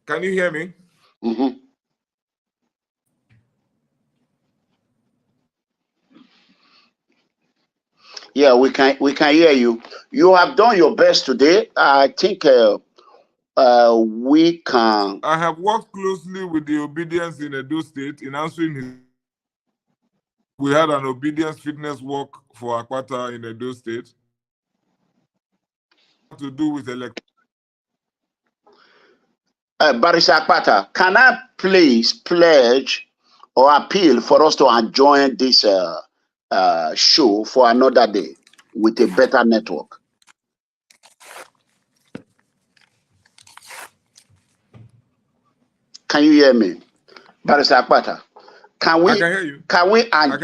Can you hear me? Mm-hmm. Yeah, we can hear you. You have done your best today. I think we can... I have worked closely with the obedience in Edo State in answering his... We had an obedience fitness walk for Akpata in Edo State. To do with electoral. Barrister Akpata, can I please pledge or appeal for us to join this show for another day with a better network? Can you hear me, Barrister Akpata? Can we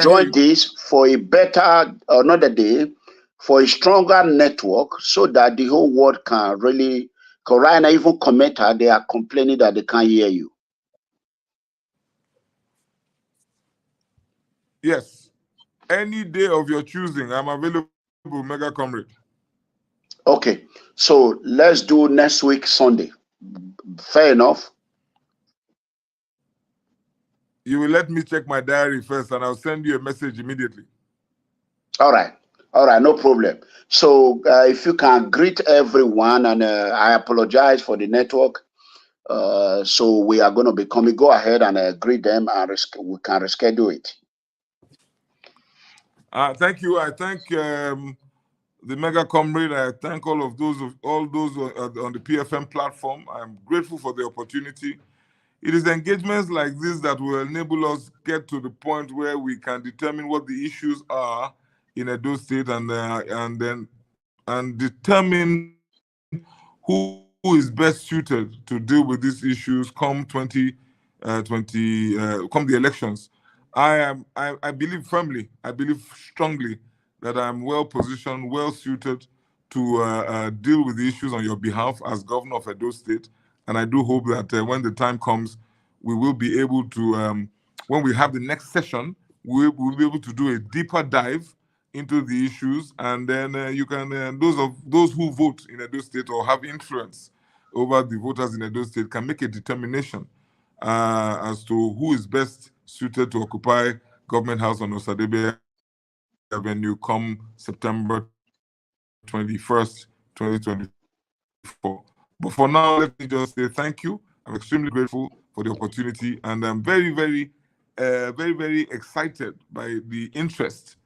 join this for a better another day for a stronger network so that the whole world can really? Because right now, even commenter, they are complaining that they can't hear you. Yes. Any day of your choosing, I'm available, MegaComrade. Okay. So let's do next week, Sunday. Fair enough. You will let me check my diary first, and I'll send you a message immediately. All right. All right, no problem. So if you can greet everyone, and I apologize for the network. So we are going to be coming. Go ahead and agree them, and we can reschedule it. Thank you. I thank the MegaComrade. I thank all those on the PFM platform. I'm grateful for the opportunity. It is engagements like this that will enable us get to the point where we can determine what the issues are in Edo State, and determine who is best suited to deal with these issues come come the elections. I believe firmly, I believe strongly that I'm well positioned, well suited to deal with the issues on your behalf as governor of Edo State. And I do hope that when the time comes, we will be able to, when we have the next session, we'll be able to do a deeper dive into the issues, and then you can those who vote in Edo State or have influence over the voters in Edo State can make a determination as to who is best suited to occupy Government House on Osaigbovo Avenue come September 21st, 2024. But for now, let me just say thank you. I'm extremely grateful for the opportunity, and I'm very, very excited by the interest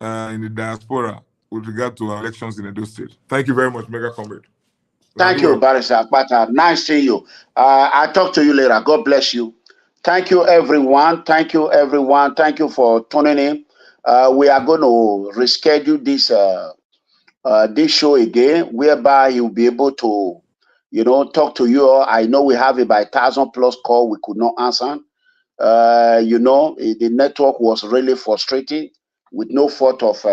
in the diaspora with regard to our elections in Edo State. Thank you very much, MegaComrade. Thank you, Barrister Akpata. Nice seeing you. I'll talk to you later. God bless you. Thank you, everyone. Thank you, everyone. Thank you for tuning in. We are going to reschedule this show again, whereby you'll be able to, talk to you all. I know we have about 1,000+ call we could not answer. The network was really frustrating with no fault of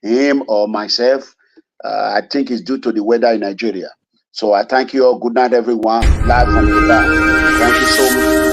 him or myself. I think it's due to the weather in Nigeria. So I thank you all. Good night, everyone. Live from Dubai. Thank you so much.